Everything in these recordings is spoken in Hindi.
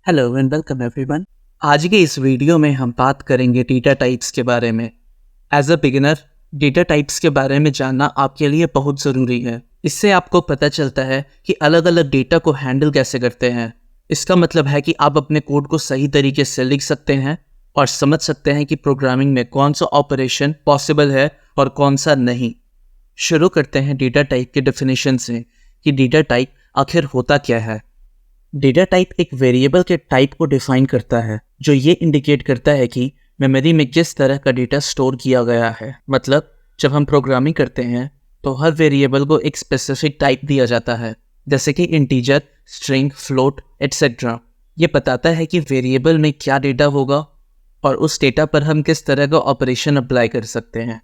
Hello and welcome everyone. आज के इस वीडियो में हम बात करेंगे डेटा टाइप्स के बारे में। As a beginner data types के बारे में जानना आपके लिए बहुत ज़रूरी है। इससे आपको पता चलता है कि अलग अलग डेटा को हैंडल कैसे करते हैं। इसका मतलब है कि आप अपने कोड को सही तरीके से लिख सकते हैं और समझ सकते हैं कि प्रोग्रामिंग में कौन सा ऑपरेशन पॉसिबल है और कौन सा नहीं। शुरू करते हैं डेटा टाइप के डेफिनेशन से कि डेटा टाइप आखिर होता क्या है। डेटा टाइप एक वेरिएबल के टाइप को डिफाइन करता है जो ये इंडिकेट करता है कि मेमोरी में किस तरह का डेटा स्टोर किया गया है। मतलब जब हम प्रोग्रामिंग करते हैं तो हर वेरिएबल को एक स्पेसिफिक टाइप दिया जाता है, जैसे कि इंटीजर, स्ट्रिंग, फ्लोट एटसेट्रा। ये बताता है कि वेरिएबल में क्या डेटा होगा और उस डेटा पर हम किस तरह का ऑपरेशन अप्लाई कर सकते हैं।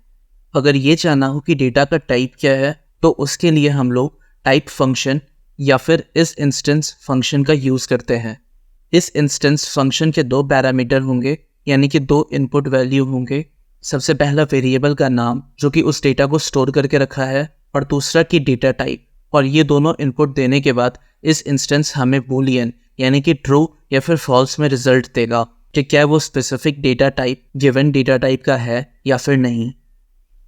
अगर ये जानना हो कि डेटा का टाइप क्या है तो उसके लिए हम लोग टाइप फंक्शन या फिर इस इंस्टेंस फंक्शन का यूज़ करते हैं। इस इंस्टेंस फंक्शन के दो पैरामीटर होंगे, यानी कि दो इनपुट वैल्यू होंगे। सबसे पहला वेरिएबल का नाम जो कि उस डेटा को स्टोर करके रखा है, और दूसरा की डेटा टाइप। और ये दोनों इनपुट देने के बाद इस इंस्टेंस हमें बूलियन यानी कि ट्रू या फिर फॉल्स में रिजल्ट देगा कि क्या वो specific data type given data type का है या फिर नहीं।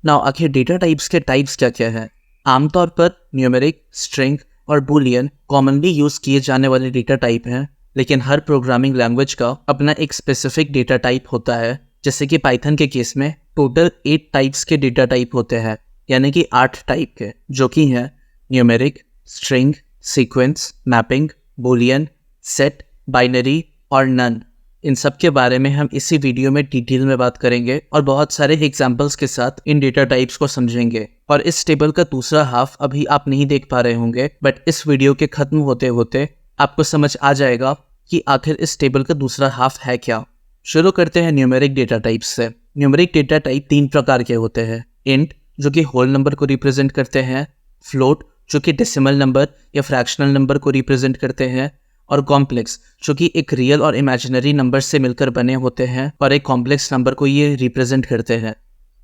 नाउ आखिर डेटा टाइप्स के टाइप्स क्या क्या है। आमतौर पर न्यूमेरिक, स्ट्रिंग और बूलियन कॉमनली यूज किए जाने वाले डेटा टाइप हैं, लेकिन हर प्रोग्रामिंग लैंग्वेज का अपना एक स्पेसिफिक डेटा टाइप होता है। जैसे कि पाइथन के केस में टोटल 8 टाइप्स के डेटा टाइप होते हैं, यानी कि 8 टाइप के, जो कि हैं numeric, string, sequence, mapping, Boolean, set, binary और नन। इन सब के बारे में हम इसी वीडियो में डिटेल में बात करेंगे और बहुत सारे एग्जांपल्स के साथ इन डेटा टाइप्स को समझेंगे। और इस टेबल का दूसरा हाफ अभी आप नहीं देख पा रहे होंगे, बट इस वीडियो के खत्म होते होते आपको समझ आ जाएगा कि आखिर इस टेबल का दूसरा हाफ है क्या। शुरू करते हैं न्यूमेरिक डेटा टाइप्स से। न्यूमेरिक डेटा टाइप 3 प्रकार के होते हैं। इंट जो कि होल नंबर को रिप्रेजेंट करते हैं, फ्लोट जो कि डेसिमल नंबर या फ्रैक्शनल नंबर को रिप्रेजेंट करते हैं, और कॉम्प्लेक्स जो कि एक रियल और इमेजिनरी नंबर से मिलकर बने होते हैं और एक कॉम्प्लेक्स नंबर को ये रिप्रेजेंट करते हैं।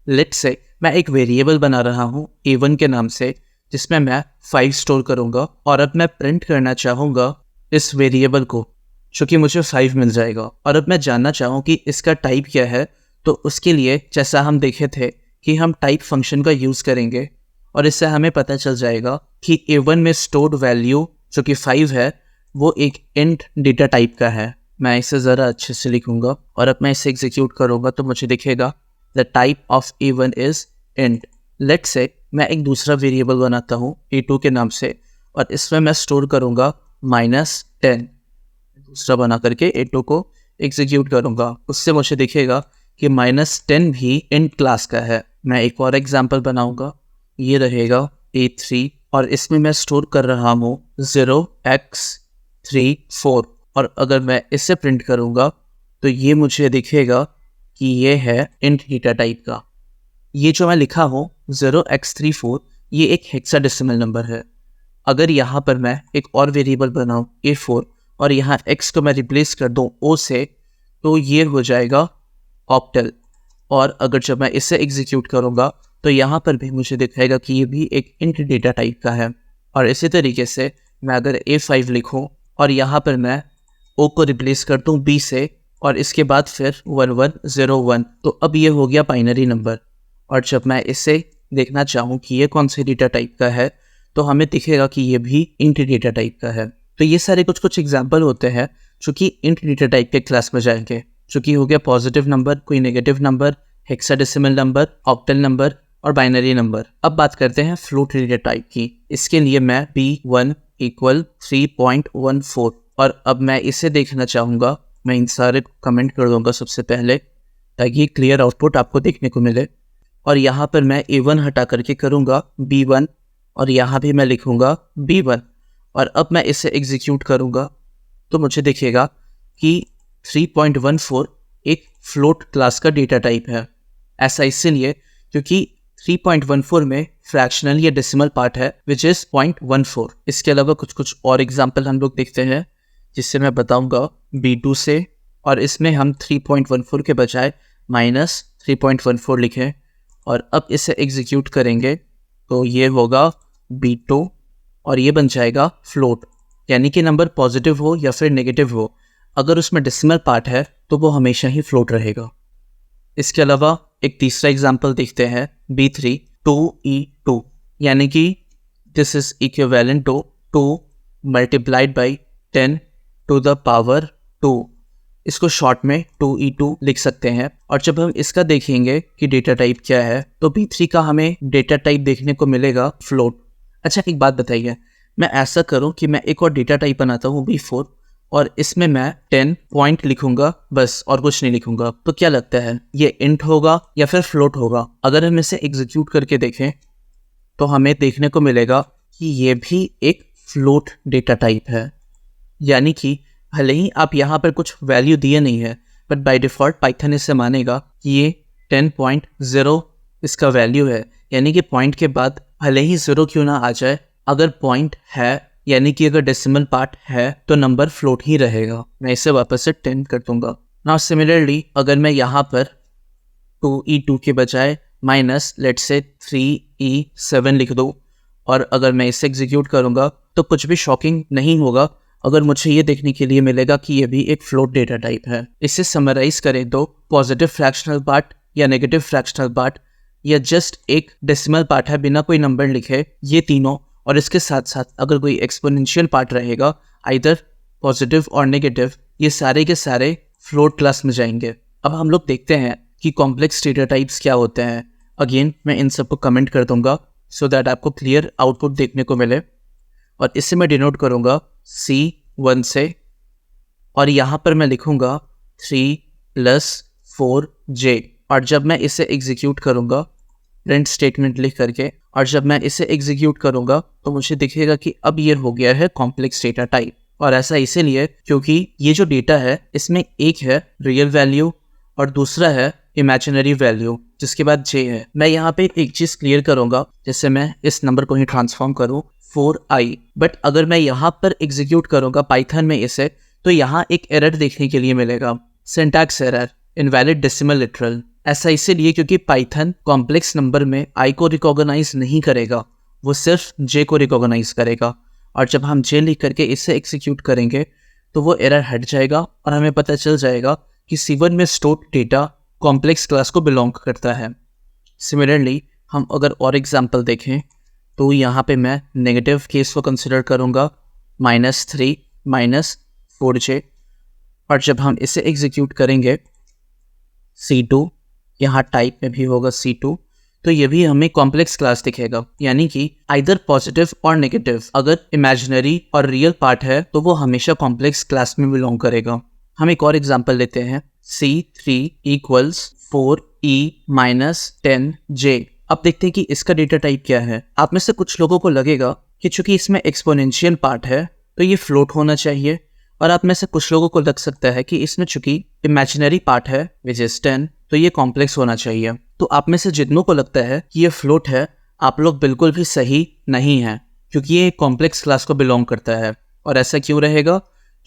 लेट्स से मैं एक वेरिएबल बना रहा हूँ a1 के नाम से, जिसमें मैं 5 स्टोर करूँगा, और अब मैं प्रिंट करना चाहूँगा इस वेरिएबल को, जो कि मुझे 5 मिल जाएगा। और अब मैं जानना चाहूँ कि इसका टाइप क्या है, तो उसके लिए जैसा हम देखे थे कि हम टाइप फंक्शन का यूज़ करेंगे, और इससे हमें पता चल जाएगा कि a1 में स्टोर्ड वैल्यू जो कि 5 है वो एक इंट डेटा टाइप का है। मैं इसे ज़रा अच्छे से लिखूंगा और अब मैं इसे एग्जीक्यूट करूँगा तो मुझे दिखेगा the type of a1 is int. Let's say मैं एक दूसरा वेरिएबल बनाता हूँ a2 के नाम से, और इसमें मैं स्टोर करूँगा -10। दूसरा बना करके a2 को एग्जीक्यूट करूँगा, उससे मुझे दिखेगा कि -10 भी इंट क्लास का है। मैं एक और एग्जाम्पल बनाऊँगा, ये रहेगा a3, और इसमें मैं स्टोर कर रहा हूँ 0x34। और अगर मैं इसे प्रिंट करूँगा तो ये मुझे दिखेगा कि ये है इंट डेटा टाइप का। ये जो मैं लिखा हूँ 0x34, ये एक हेक्साडेसिमल नंबर है। अगर यहाँ पर मैं एक और वेरिएबल बनाऊँ a4 और यहाँ x को मैं रिप्लेस कर दूँ o से, तो ये हो जाएगा ऑक्टल। और अगर जब मैं इसे एग्जीक्यूट करूँगा तो यहाँ पर भी मुझे दिखाएगा कि ये भी एक इंट डेटा टाइप का है। और इसी तरीके से मैं अगर a5 लिखूँ और यहाँ पर मैं o को रिप्लेस कर दूँ b से, और इसके बाद फिर 1101, तो अब ये हो गया बाइनरी नंबर। और जब मैं इसे देखना चाहूँ कि ये कौन से डेटा टाइप का है, तो हमें दिखेगा कि ये भी इंट डेटा टाइप का है। तो ये सारे कुछ एग्जाम्पल होते हैं जो कि इंट डेटा टाइप के क्लास में जाएंगे, जो कि हो गया पॉजिटिव नंबर, कोई negative number, hexadecimal number, octal number और बाइनरी नंबर। अब बात करते हैं फ्लोट डेटा टाइप की। इसके लिए मैं b1 = 3.14, और अब मैं इसे देखना चाहूँगा। मैं इन सारे कमेंट कर दूंगा सबसे पहले, ताकि क्लियर आउटपुट आपको देखने को मिले। और यहाँ पर मैं a1 हटा करके करूँगा b1, और यहाँ भी मैं लिखूँगा b1। और अब मैं इसे एग्जीक्यूट करूँगा तो मुझे दिखेगा कि 3.14 एक फ्लोट क्लास का डेटा टाइप है। ऐसा इसलिए क्योंकि 3.14 में फ्रैक्शनल या डेसिमल पार्ट है, विच इज़ 0.14। इसके अलावा कुछ और एग्जाम्पल हम लोग देखते हैं, जिससे मैं बताऊंगा b2 से, और इसमें हम 3.14 के बजाय -3.14 लिखें। और अब इसे एग्जीक्यूट करेंगे तो ये होगा b2, और ये बन जाएगा फ्लोट, यानी कि नंबर पॉजिटिव हो या फिर नेगेटिव हो, अगर उसमें डेसिमल पार्ट है तो वो हमेशा ही फ्लोट रहेगा। इसके अलावा एक तीसरा एग्जाम्पल देखते हैं B3 2E2, यानी कि this is equivalent to 2 multiplied by 10 to the power 2। इसको शॉर्ट में 2E2 लिख सकते हैं। और जब हम इसका देखेंगे कि डेटा टाइप क्या है तो B3 का हमें डेटा टाइप देखने को मिलेगा फ्लोट। अच्छा, एक बात बताइए, मैं ऐसा करूं कि मैं एक और डेटा टाइप बनाता हूं B4 और इसमें मैं 10 पॉइंट लिखूंगा बस और कुछ नहीं लिखूंगा, तो क्या लगता है ये इंट होगा या फिर फ्लोट होगा? अगर हम इसे एग्जीक्यूट करके देखें तो हमें देखने को मिलेगा कि ये भी एक फ्लोट डेटा टाइप है, यानी कि भले ही आप यहाँ पर कुछ वैल्यू दिए नहीं है बट बाय डिफ़ॉल्ट पाइथन इसे मानेगा कि ये 10.0 इसका वैल्यू है, यानी कि पॉइंट के बाद भले ही 0 क्यों ना आ जाए, अगर पॉइंट है यानी कि अगर डेसिमल पार्ट है तो नंबर फ्लोट ही रहेगा। मैं इसे वापस से 10 कर दूंगा। नाउ सिमिलरली अगर मैं यहाँ पर 2E2 के बजाय माइनस लेट से 3E7 लिख दूँ और अगर मैं इसे एग्जीक्यूट करूँगा तो कुछ भी शॉकिंग नहीं होगा अगर मुझे ये देखने के लिए मिलेगा कि ये भी एक फ्लोट डेटा टाइप है। इसे समराइज करें तो पॉजिटिव फ्रैक्शनल पार्ट या नेगेटिव फ्रैक्शनल पार्ट या जस्ट एक डेसिमल पार्ट है बिना कोई नंबर लिखे, ये तीनों, और इसके साथ साथ अगर कोई एक्सपोनेंशियल पार्ट रहेगा आइदर पॉजिटिव और नेगेटिव, ये सारे के सारे फ्लोट क्लास में जाएंगे। अब हम लोग देखते हैं कि कॉम्प्लेक्स डेटा टाइप्स क्या होते हैं। अगेन मैं इन सबको कमेंट कर दूंगा सो दैट आपको क्लियर आउटपुट देखने को मिले, और इससे मैं डिनोट करूंगा C1 से, और यहाँ पर मैं लिखूंगा 3 + 4J, और जब मैं इसे एग्जीक्यूट करूंगा प्रिंट स्टेटमेंट लिख करके, और जब मैं इसे एग्जीक्यूट करूंगा तो मुझे दिखेगा कि अब ये हो गया है कॉम्प्लेक्स डेटा टाइप। और ऐसा इसीलिए क्योंकि ये जो डेटा है इसमें एक है रियल वैल्यू और दूसरा है इमेजिनरी वैल्यू जिसके बाद J है। मैं यहाँ पे एक चीज़ क्लियर करूंगा, जैसे मैं इस नंबर को ही ट्रांसफॉर्म करूँ 4i, बट अगर मैं यहाँ पर एग्जीक्यूट करूँगा पाइथन में इसे तो यहाँ एक एरर देखने के लिए मिलेगा, syntax error, invalid decimal literal. ऐसा इसीलिए क्योंकि पाइथन कॉम्प्लेक्स नंबर में i को रिकॉग्नाइज नहीं करेगा, वो सिर्फ J को रिकॉग्नाइज करेगा। और जब हम J लिख करके इसे एग्जीक्यूट करेंगे तो वो एरर हट जाएगा और हमें पता चल जाएगा कि C1 में स्टोर्ड डेटा कॉम्प्लेक्स क्लास को बिलोंग करता है। सिमिलरली हम अगर और एग्जाम्पल देखें तो यहाँ पे मैं नेगेटिव केस को कंसिडर करूँगा -3 - 4J, और जब हम इसे एग्जीक्यूट करेंगे C2, यहाँ टाइप में भी होगा C2, तो ये भी हमें कॉम्प्लेक्स क्लास दिखेगा, यानी कि आइदर पॉजिटिव और नेगेटिव, अगर इमेजिनरी और रियल पार्ट है तो वो हमेशा कॉम्प्लेक्स क्लास में बिलोंग करेगा। हम एक और एग्जांपल लेते हैं C3 = 4E - 10J। अब देखते हैं कि इसका डेटा टाइप क्या है। आप में से कुछ लोगों को लगेगा कि चूंकि इसमें एक्सपोनेंशियल पार्ट है तो ये फ्लोट होना चाहिए, और आप में से कुछ लोगों को लग सकता है कि इसमें चूंकि इमेजिनरी पार्ट है विच इज 10 तो ये कॉम्प्लेक्स होना चाहिए। तो आप में से जितनों को लगता है कि ये फ्लोट है, आप लोग बिल्कुल भी सही नहीं है, क्योंकि ये कॉम्प्लेक्स क्लास को बिलोंग करता है। और ऐसा क्यों रहेगा?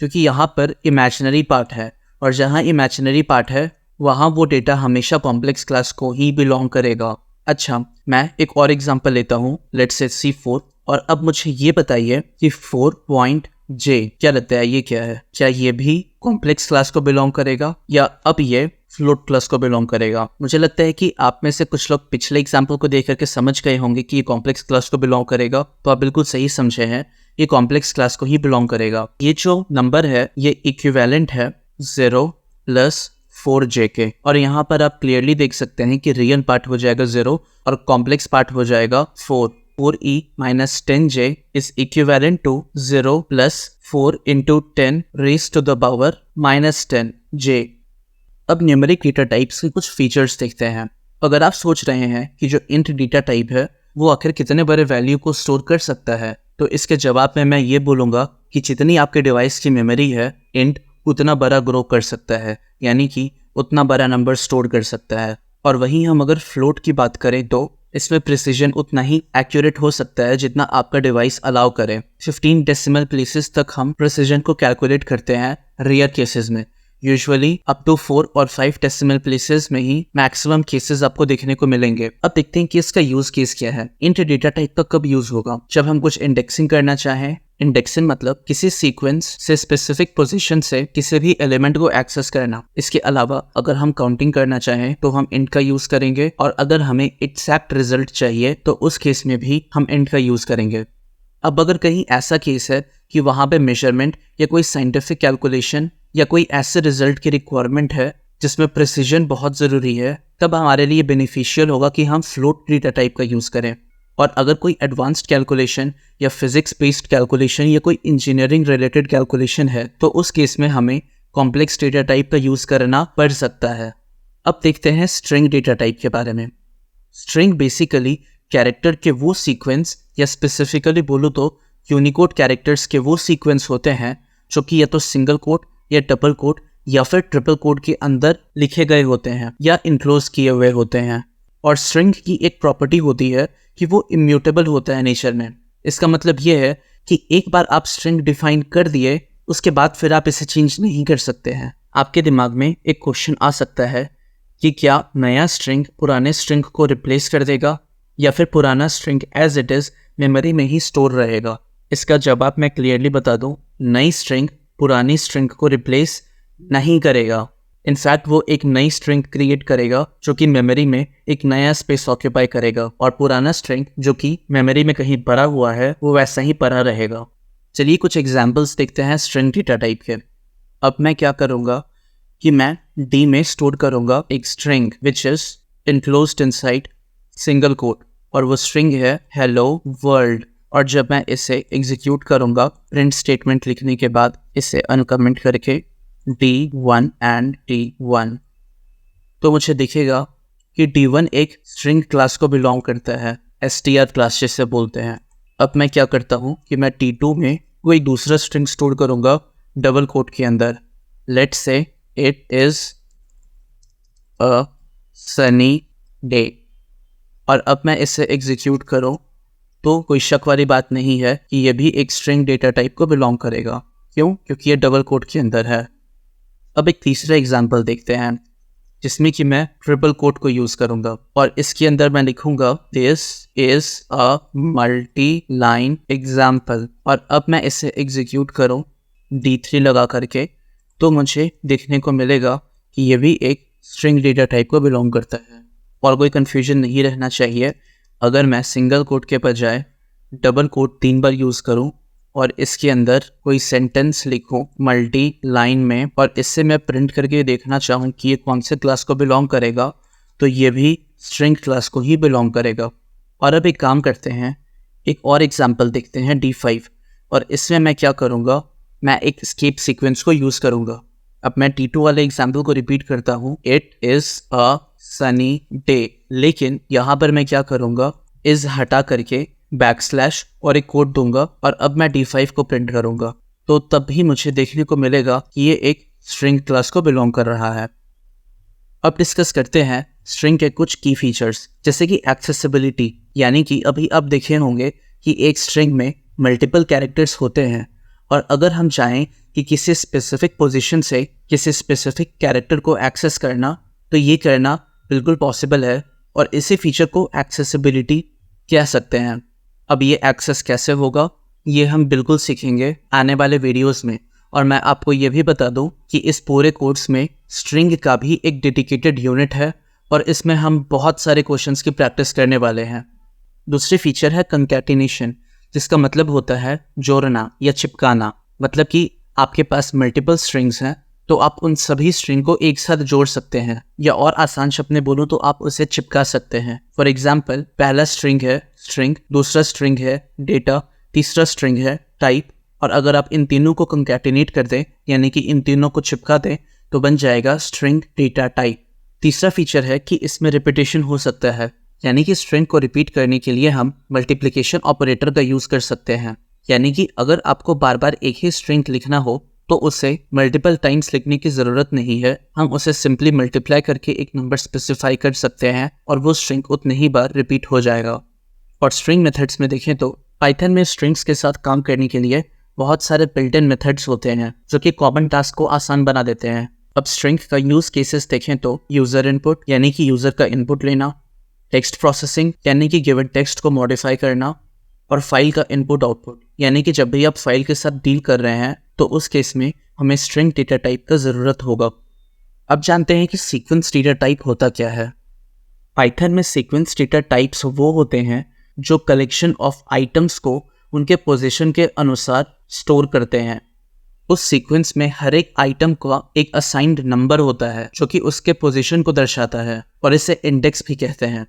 क्योंकि यहाँ पर इमेजिनरी पार्ट है, और जहाँ इमेजिनरी पार्ट है वहाँ वो डेटा हमेशा कॉम्प्लेक्स क्लास को ही बिलोंग करेगा। अच्छा, मैं एक और एग्जांपल लेता हूँ, लेट्स से C4, और अब मुझे ये बताइए कि 4.J क्या लगता है ये क्या है? क्या ये भी कॉम्प्लेक्स क्लास को बिलोंग करेगा या अब ये फ्लोट क्लास को बिलोंग करेगा? मुझे लगता है कि आप में से कुछ लोग पिछले एग्जांपल को देख करके समझ गए होंगे कि ये कॉम्प्लेक्स क्लास को बिलोंग करेगा, तो आप बिल्कुल सही समझे हैं, ये कॉम्प्लेक्स क्लास को ही बिलोंग करेगा। ये जो नंबर है ये इक्विवेलेंट है 0 + 4J के, और यहाँ पर आप क्लियरली देख सकते हैं कि रियल पार्ट हो जाएगा 0 और कॉम्प्लेक्स पार्ट हो जाएगा 4। 4e - 10J is equivalent to 0 + 4 × 10 raised to the power -10J। अब न्यूमेरिक डेटा टाइप्स के कुछ फीचर्स देखते हैं। अगर आप सोच रहे हैं कि जो इंट डेटा टाइप है वो आखिर कितने बड़े वैल्यू को स्टोर कर सकता है, तो इसके जवाब में मैं ये बोलूँगा कि जितनी आपके डिवाइस की मेमोरी है इंट उतना बड़ा ग्रो कर सकता है, यानी कि उतना बड़ा नंबर स्टोर कर सकता है। और वहीं हम अगर फ्लोट की बात करें तो इसमें प्रिसीजन उतना ही एक्यूरेट हो सकता है जितना आपका डिवाइस अलाउ करे। 15 डेसिमल प्लेसेस तक हम प्रिसीजन को कैलकुलेट करते हैं रेयर केसेस में, यूजुअली अप टू 4 और 5 डेसिमल प्लेसेस में ही मैक्सिमम केसेस आपको देखने को मिलेंगे। अब देखते हैं कि इसका यूज केस क्या है। इंट डेटा टाइप का कब यूज होगा? जब हम कुछ इंडेक्सिंग करना चाहें, इंडेक्सिंग मतलब किसी सीक्वेंस से स्पेसिफिक पोजीशन से किसी भी एलिमेंट को एक्सेस करना। इसके अलावा अगर हम काउंटिंग करना चाहें तो हम इंट का यूज करेंगे, और अगर हमें एग्जैक्ट रिजल्ट चाहिए तो उस केस में भी हम इंट का यूज करेंगे। अब अगर कहीं ऐसा केस है कि वहाँ पे मेजरमेंट या कोई साइंटिफिक कैलकुलेशन या कोई ऐसे रिजल्ट की रिक्वायरमेंट है जिसमें प्रिसीजन बहुत ज़रूरी है, तब हमारे लिए बेनिफिशियल होगा कि हम फ्लोट डेटा टाइप का यूज़ करें। और अगर कोई एडवांस्ड कैलकुलेशन या फिजिक्स बेस्ड कैलकुलेशन या कोई इंजीनियरिंग रिलेटेड कैलकुलेशन है तो उस केस में हमें कॉम्प्लेक्स डेटा टाइप का यूज़ करना पड़ सकता है। अब देखते हैं स्ट्रिंग डेटा टाइप के बारे में। स्ट्रिंग बेसिकली कैरेक्टर के वो सीक्वेंस या स्पेसिफिकली बोलूँ तो यूनिकोड कैरेक्टर्स के वो सीक्वेंस होते हैं जो कि या तो सिंगल कोट या डबल कोट या फिर ट्रिपल कोट के अंदर लिखे गए होते हैं या इनक्लोज किए हुए होते हैं। और स्ट्रिंग की एक प्रॉपर्टी होती है कि वो इम्यूटेबल होता है नेचर में। इसका मतलब ये है कि एक बार आप स्ट्रिंग डिफाइन कर दिए उसके बाद फिर आप इसे चेंज नहीं कर सकते हैं। आपके दिमाग में एक क्वेश्चन आ सकता है कि क्या नया स्ट्रिंग पुराने स्ट्रिंग को रिप्लेस कर देगा या फिर पुराना string as it is memory में ही स्टोर रहेगा। इसका जवाब मैं क्लियरली बता दूं, नई स्ट्रिंग पुरानी स्ट्रिंग को रिप्लेस नहीं करेगा। इनफैक्ट वो एक नई स्ट्रिंग क्रिएट करेगा जो कि मेमोरी में एक नया स्पेस ऑक्यूपाई करेगा, और पुराना स्ट्रिंग जो कि मेमोरी में कहीं पड़ा हुआ है वो वैसा ही पड़ा रहेगा। चलिए कुछ एग्जांपल्स देखते हैं स्ट्रिंग डेटा टाइप के। अब मैं क्या करूँगा कि मैं डी में स्टोर करूँगा एक string which is enclosed inside single quote, और वो स्ट्रिंग है हेलो वर्ल्ड। और जब मैं इसे एग्जीक्यूट करूँगा प्रिंट स्टेटमेंट लिखने के बाद इसे अनकमेंट करके D1 एंड D1, तो मुझे दिखेगा कि D1 एक स्ट्रिंग क्लास को बिलोंग करता है, str क्लास जिसे बोलते हैं। अब मैं क्या करता हूँ कि मैं D2 में कोई दूसरा स्ट्रिंग स्टोर करूँगा डबल कोट के अंदर। Let's say it is a sunny day, और अब मैं इसे एग्जीक्यूट करूँ तो कोई शक वाली बात नहीं है कि ये भी एक स्ट्रिंग डेटा टाइप को बिलोंग करेगा। क्यों? क्योंकि ये डबल कोट के अंदर है। अब एक तीसरा एग्जांपल देखते हैं जिसमें कि मैं ट्रिपल कोट को यूज़ करूँगा, और इसके अंदर मैं लिखूँगा this is a multi line example, और अब मैं इसे एग्जीक्यूट करूँ D3 लगा करके, तो मुझे देखने को मिलेगा कि ये भी एक स्ट्रिंग डेटा टाइप को बिलोंग करता है। और कोई कन्फ्यूजन नहीं रहना चाहिए, अगर मैं सिंगल कोट के बजाय डबल कोट 3 बार यूज़ करूं और इसके अंदर कोई सेंटेंस लिखूं मल्टी लाइन में, और इससे मैं प्रिंट करके देखना चाहूं कि ये कौन से क्लास को बिलोंग करेगा, तो ये भी स्ट्रिंग क्लास को ही बिलोंग करेगा। और अब एक काम करते हैं, एक और एग्जांपल देखते हैं D5, और इसमें मैं क्या करूँगा, मैं एक एस्केप सीक्वेंस को यूज़ करूँगा। अब मैं T2 वाले एग्जाम्पल को रिपीट करता हूँ, it is a sunny day, लेकिन यहाँ पर मैं क्या करूँगा, इज़ हटा करके बैकस्लैश और एक कोड दूंगा, और अब मैं D5 को प्रिंट करूँगा, तो तब भी मुझे देखने को मिलेगा कि ये एक स्ट्रिंग क्लास को बिलोंग कर रहा है। अब डिस्कस करते हैं स्ट्रिंग के कुछ की फीचर्स, जैसे कि एक्सेसिबिलिटी, यानी कि अभी आप देखे होंगे कि एक स्ट्रिंग में मल्टीपल कैरेक्टर्स होते हैं, और अगर हम चाहें कि किसी स्पेसिफिक पोजीशन से किसी स्पेसिफिक कैरेक्टर को एक्सेस करना, तो ये करना बिल्कुल पॉसिबल है, और इसी फीचर को एक्सेसिबिलिटी कह सकते हैं। अब ये एक्सेस कैसे होगा ये हम बिल्कुल सीखेंगे आने वाले वीडियोस में, और मैं आपको ये भी बता दूं कि इस पूरे कोर्स में स्ट्रिंग का भी एक डेडिकेटेड यूनिट है, और इसमें हम बहुत सारे क्वेश्चंस की प्रैक्टिस करने वाले हैं। दूसरी फीचर है कंकैटिनेशन, जिसका मतलब होता है जोड़ना या चिपकाना। मतलब कि आपके पास मल्टीपल स्ट्रिंग्स हैं तो आप उन सभी स्ट्रिंग को एक साथ जोड़ सकते हैं, या और आसान शब्द में बोलूँ तो आप उसे चिपका सकते हैं। फॉर एग्जाम्पल, पहला स्ट्रिंग है स्ट्रिंग, दूसरा स्ट्रिंग है डेटा, तीसरा स्ट्रिंग है टाइप, और अगर आप इन तीनों को कंकैटिनेट कर दें यानी कि इन तीनों को चिपका दें तो बन जाएगा स्ट्रिंग डेटा टाइप। तीसरा फीचर है कि इसमें रिपीटेशन हो सकता है, यानी कि स्ट्रिंग को रिपीट करने के लिए हम मल्टीप्लिकेशन ऑपरेटर का यूज़ कर सकते हैं। यानी कि अगर आपको बार बार एक ही स्ट्रिंग लिखना हो तो उसे मल्टीपल टाइम्स लिखने की ज़रूरत नहीं है, हम उसे सिंपली मल्टीप्लाई करके एक नंबर स्पेसिफाई कर सकते हैं और वो स्ट्रिंग उतनी ही बार रिपीट हो जाएगा। और स्ट्रिंग मेथड्स में देखें तो पाइथन में स्ट्रिंग्स के साथ काम करने के लिए बहुत सारे बिल्ट इन मेथड्स होते हैं जो कि कॉमन टास्क को आसान बना देते हैं। अब स्ट्रिंग का यूज केसेस देखें तो यूज़र इनपुट यानी कि यूज़र का इनपुट लेना, टेक्स्ट प्रोसेसिंग यानी कि गिवन टेक्स्ट को मॉडिफाई करना, और फाइल का इनपुट आउटपुट, यानी कि जब भी आप फाइल के साथ डील कर रहे हैं तो उस केस में हमें स्ट्रिंग डेटा टाइप का ज़रूरत होगा। अब जानते हैं कि सीक्वेंस डेटा टाइप होता क्या है। पाइथन में सीक्वेंस डेटा टाइप्स वो होते हैं जो कलेक्शन ऑफ आइटम्स को उनके पोजीशन के अनुसार स्टोर करते हैं। उस सीक्वेंस में हर एक आइटम का एक असाइंड नंबर होता है जो कि उसके पोजीशन को दर्शाता है और इसे इंडेक्स भी कहते हैं।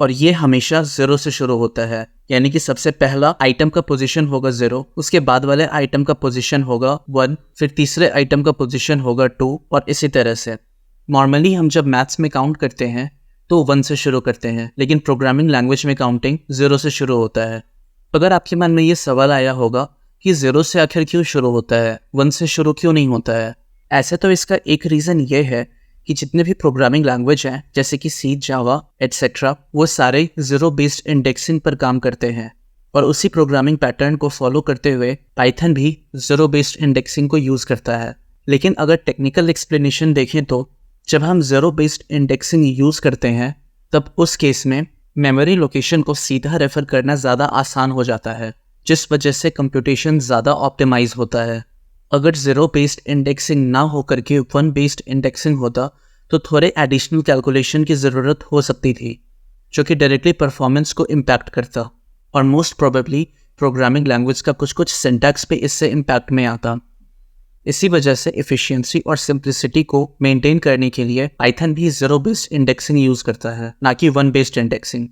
और ये हमेशा 0 से शुरू होता है, यानी कि सबसे पहला आइटम का पोजीशन होगा 0, उसके बाद वाले आइटम का पोजीशन होगा 1, फिर तीसरे आइटम का पोजीशन होगा 2 और इसी तरह से। नॉर्मली हम जब मैथ्स में काउंट करते हैं तो 1 से शुरू करते हैं, लेकिन प्रोग्रामिंग लैंग्वेज में काउंटिंग 0 से शुरू होता है। अगर आपके मन में ये सवाल आया होगा कि 0 से आखिर क्यों शुरू होता है, 1 से शुरू क्यों नहीं होता है, ऐसे तो इसका एक रीज़न ये है कि जितने भी प्रोग्रामिंग लैंग्वेज हैं जैसे कि सी, जावा एटसेट्रा, वो सारे ज़ीरो बेस्ड इंडेक्सिंग पर काम करते हैं और उसी प्रोग्रामिंग पैटर्न को फॉलो करते हुए पाइथन भी ज़ीरो बेस्ड इंडेक्सिंग को यूज़ करता है। लेकिन अगर टेक्निकल एक्सप्लेनेशन देखें तो जब हम ज़ीरो बेस्ड इंडेक्सिंग यूज़ करते हैं तब उस केस में मेमोरी लोकेशन को सीधा रेफर करना ज़्यादा आसान हो जाता है, जिस वजह से कंप्यूटेशन ज़्यादा ऑप्टिमाइज होता है। अगर ज़ीरो बेस्ड इंडेक्सिंग ना हो करके 1 बेस्ड इंडेक्सिंग होता तो थोड़े एडिशनल कैलकुलेशन की ज़रूरत हो सकती थी, जो कि डायरेक्टली परफॉर्मेंस को इम्पैक्ट करता और मोस्ट प्रोबेबली प्रोग्रामिंग लैंग्वेज का कुछ सिंटैक्स पे इससे इम्पैक्ट में आता। इसी वजह से एफिशिएंसी और सिंप्लिसिटी को मेंटेन करने के लिए पाइथन भी ज़ीरो बेस्ड इंडेक्सिंग यूज़ करता है, ना कि 1 बेस्ड इंडेक्सिंग।